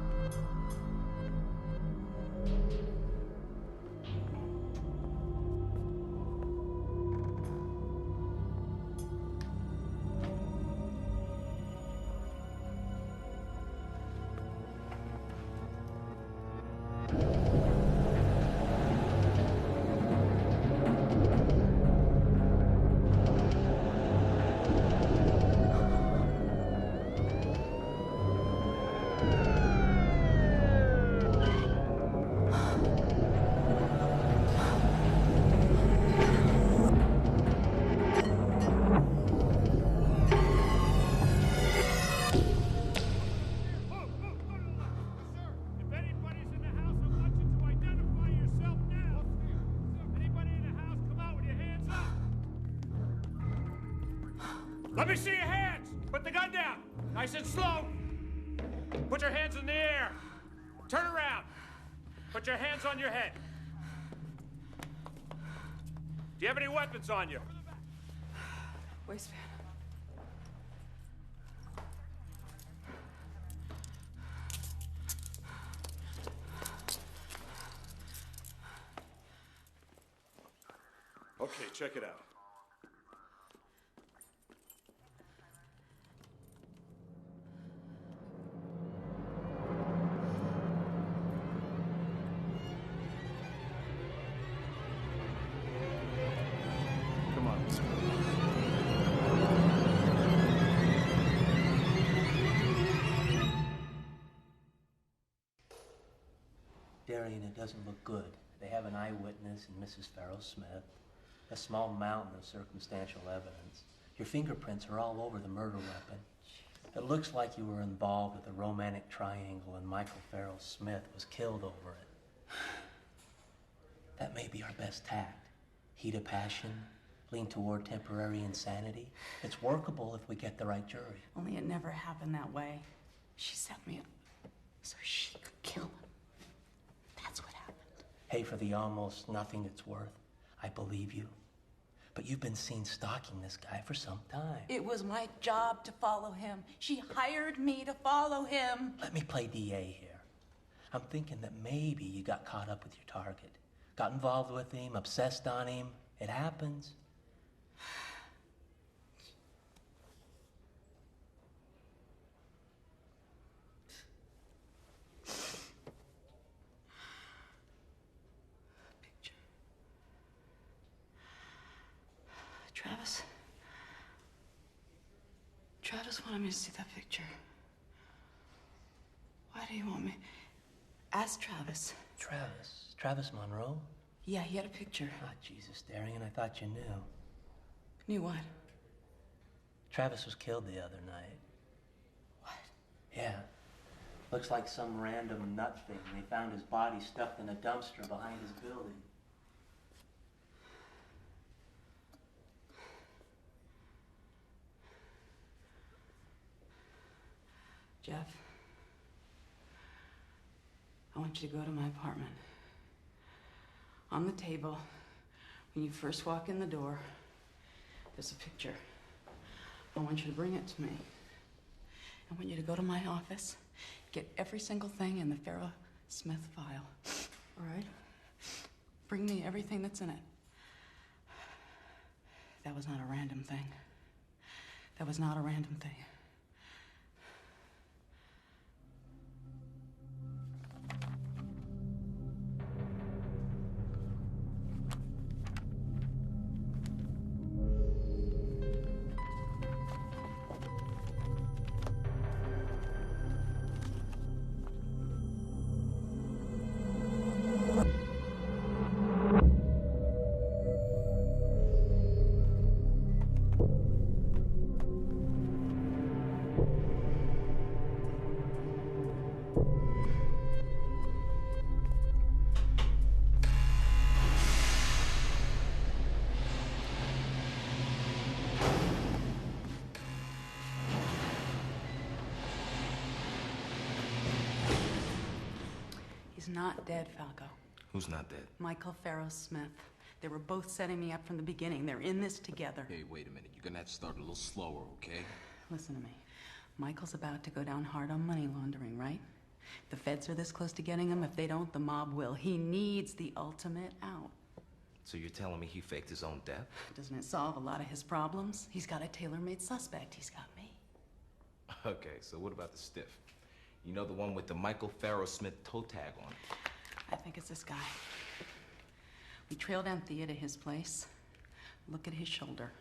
Let me see your hands. Put the gun down. Nice and slow. Put your hands in the air. Turn around. Put your hands on your head. Do you have any weapons on you? Waistband. Okay, check it out. Come on. Darian, it doesn't look good. They have an eyewitness in Mrs. Farrow-Smith, a small mountain of circumstantial evidence. Your fingerprints are all over the murder weapon. It looks like you were involved with a romantic triangle and Michael Farrow-Smith was killed over it. That may be our best tact. Heat of passion, lean toward temporary insanity. It's workable if we get the right jury. Only it never happened that way. She set me up so she could kill him. That's what happened. Hey, for the almost nothing it's worth, I believe you. But you've been seen stalking this guy for some time. It was my job to follow him. She hired me to follow him. Let me play DA here. I'm thinking that maybe you got caught up with your target. Got involved with him, obsessed on him. It happens. Travis wanted me to see that picture. Why do you want me? Ask Travis. Travis? Travis Monroe? Yeah, he had a picture. Ah, Jesus, Darian, I thought you knew. Knew what? Travis was killed the other night. What? Yeah. Looks like some random nut thing. They found his body stuffed in a dumpster behind his building. Jeff, I want you to go to my apartment. On the table, when you first walk in the door, there's a picture. I want you to bring it to me. I want you to go to my office, get every single thing in the Farrow-Smith file. All right? Bring me everything that's in it. That was not a random thing. That was not a random thing. He's not dead, Falco. Who's not dead? Michael Farrow-Smith. They were both setting me up from the beginning. They're in this together. Hey, wait a minute. You're gonna have to start a little slower, okay? Listen to me. Michael's about to go down hard on money laundering, right? The feds are this close to getting him. If they don't, the mob will. He needs the ultimate out. So you're telling me he faked his own death? Doesn't it solve a lot of his problems? He's got a tailor-made suspect. He's got me. Okay, so what about the stiff? You know, the one with the Michael Farrow-Smith toe tag on it? I think it's this guy. We trailed Anthea to his place. Look at his shoulder.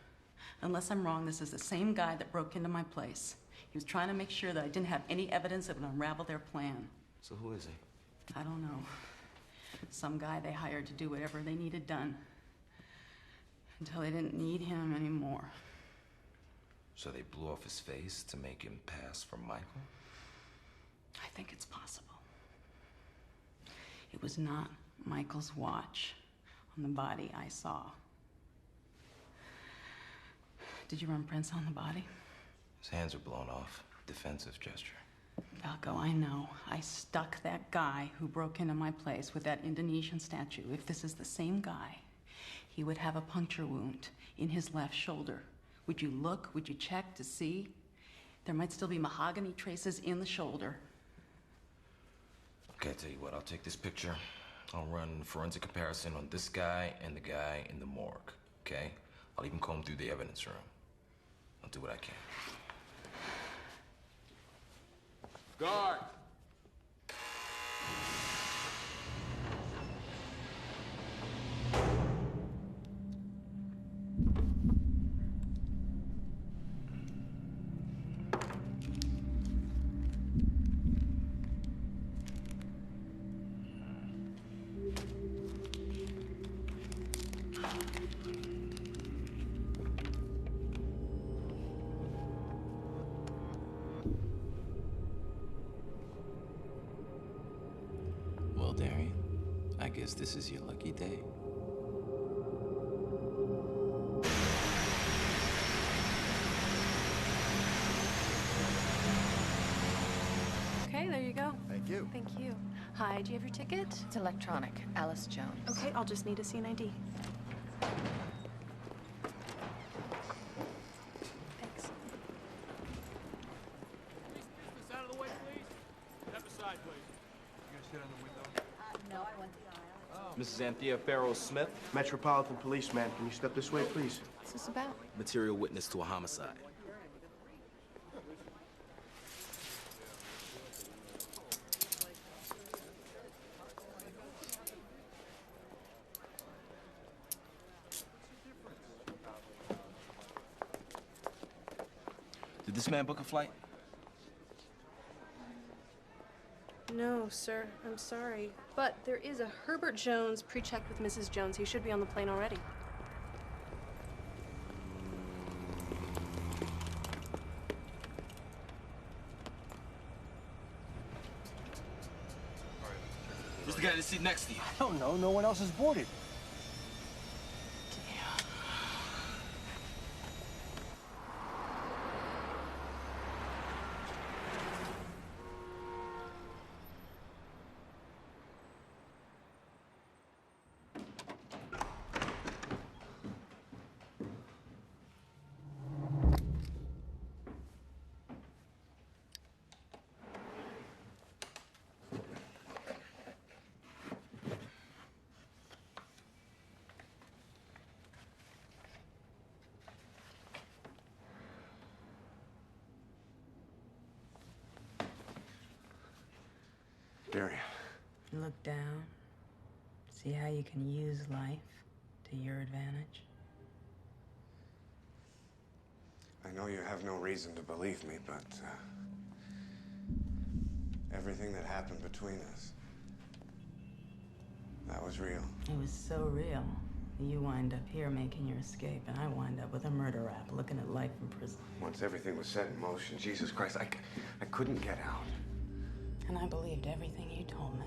Unless I'm wrong, this is the same guy that broke into my place. He was trying to make sure that I didn't have any evidence that would unravel their plan. So who is he? I don't know. Some guy they hired to do whatever they needed done. Until they didn't need him anymore. So they blew off his face to make him pass for Michael? I think it's possible. It was not Michael's watch on the body I saw. Did you run prints on the body? His hands are blown off. Defensive gesture. Falco, I know. I stuck that guy who broke into my place with that Indonesian statue. If this is the same guy, he would have a puncture wound in his left shoulder. Would you look? Would you check to see? There might still be mahogany traces in the shoulder. Okay, I tell you what, I'll take this picture. I'll run a forensic comparison on this guy and the guy in the morgue, okay? I'll even comb through the evidence room. I'll do what I can. Guard! guess this is your lucky day. Okay, there you go. Thank you. Thank you. Hi, do you have your ticket? It's electronic. Alice Jones. Okay, I'll just need to see an ID. Thanks. This out of the way, please. Step aside, please. You gonna sit on the window? No, I want the aisle. Mrs. Anthea Farrow-Smith, Metropolitan Police, ma'am. Can you step this way, please? What's this about? material witness to a homicide. Did this man book a flight? No, sir. I'm sorry. But there is a Herbert Jones pre-checked with Mrs. Jones. He should be on the plane already. Who's the guy in the seat next to you? I don't know. No one else is boarded. Derian. Look down. See how you can use life to your advantage? I know you have no reason to believe me, but everything that happened between us, that was real. It was so real. You wind up here making your escape, and I wind up with a murder rap looking at life in prison. Once everything was set in motion, Jesus Christ, I couldn't get out. And I believed everything you told me.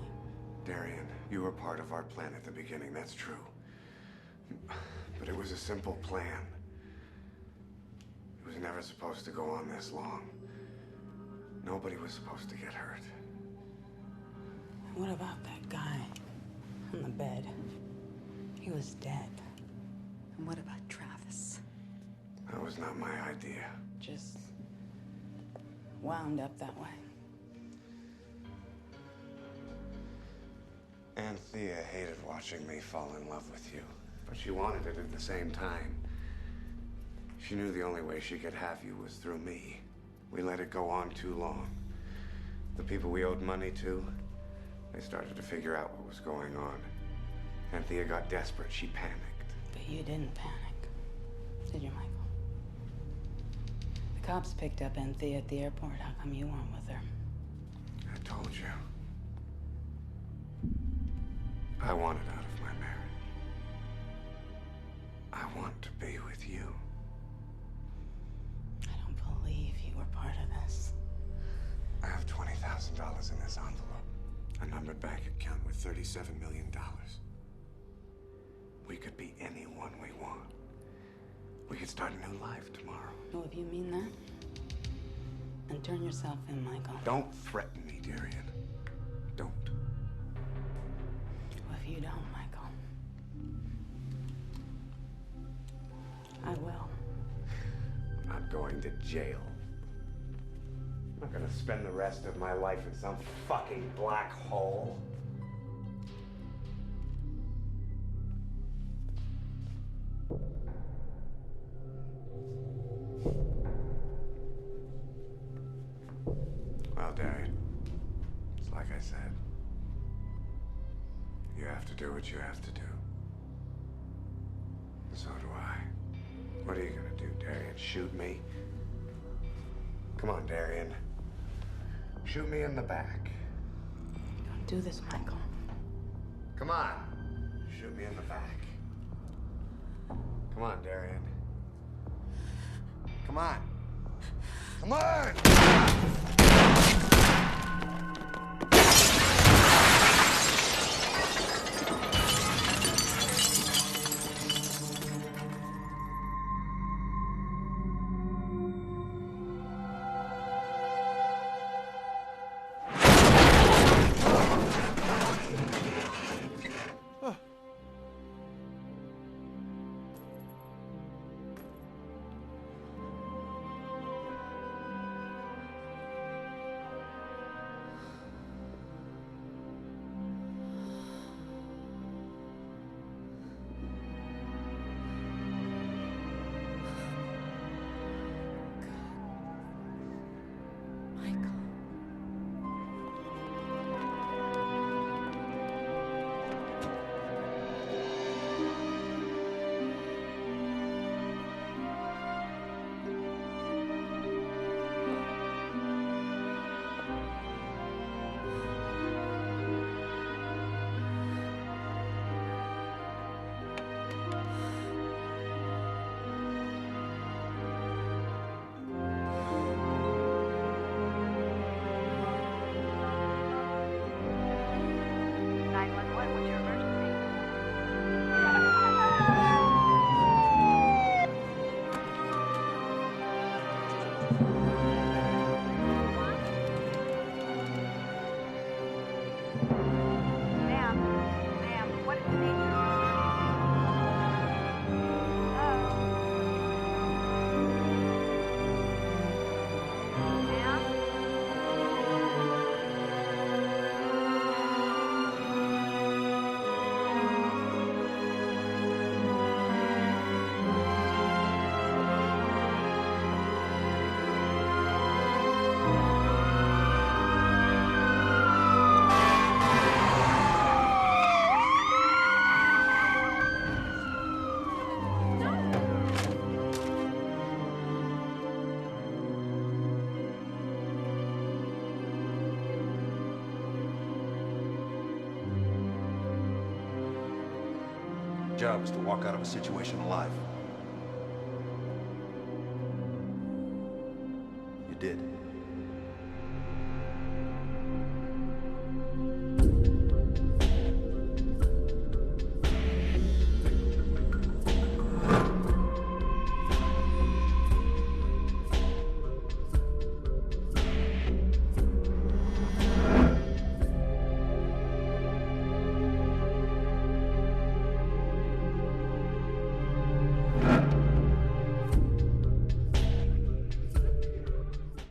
Derian, you were part of our plan at the beginning, that's true. But it was a simple plan. It was never supposed to go on this long. Nobody was supposed to get hurt. What about that guy on the bed? He was dead. And what about Travis? That was not my idea. Just wound up that way. Anthea hated watching me fall in love with you, but she wanted it at the same time. She knew the only way she could have you was through me. We let it go on too long. The people we owed money to, they started to figure out what was going on. Anthea got desperate. She panicked. But you didn't panic, did you, Michael? The cops picked up Anthea at the airport. How come you weren't with her? I told you. I wanted out of my marriage. I want to be with you. I don't believe you were part of this. I have $20,000 in this envelope. A numbered bank account with $37 million. We could be anyone we want. We could start a new life tomorrow. Oh, if you mean that, then turn yourself in, Michael. Don't threaten me, Derian. Don't. Well, if you don't, Michael, I will. I'm not going to jail. I'm not gonna spend the rest of my life in some fucking black hole. Well, Derian, it's like I said. You have to do what you have to do. So do I. What are you gonna do, Derian? Shoot me? Come on, Derian. Shoot me in the back. Don't do this, Michael. Come on. Shoot me in the back. Come on, Derian. Come on. Come on! Your job was to walk out of a situation alive. You did.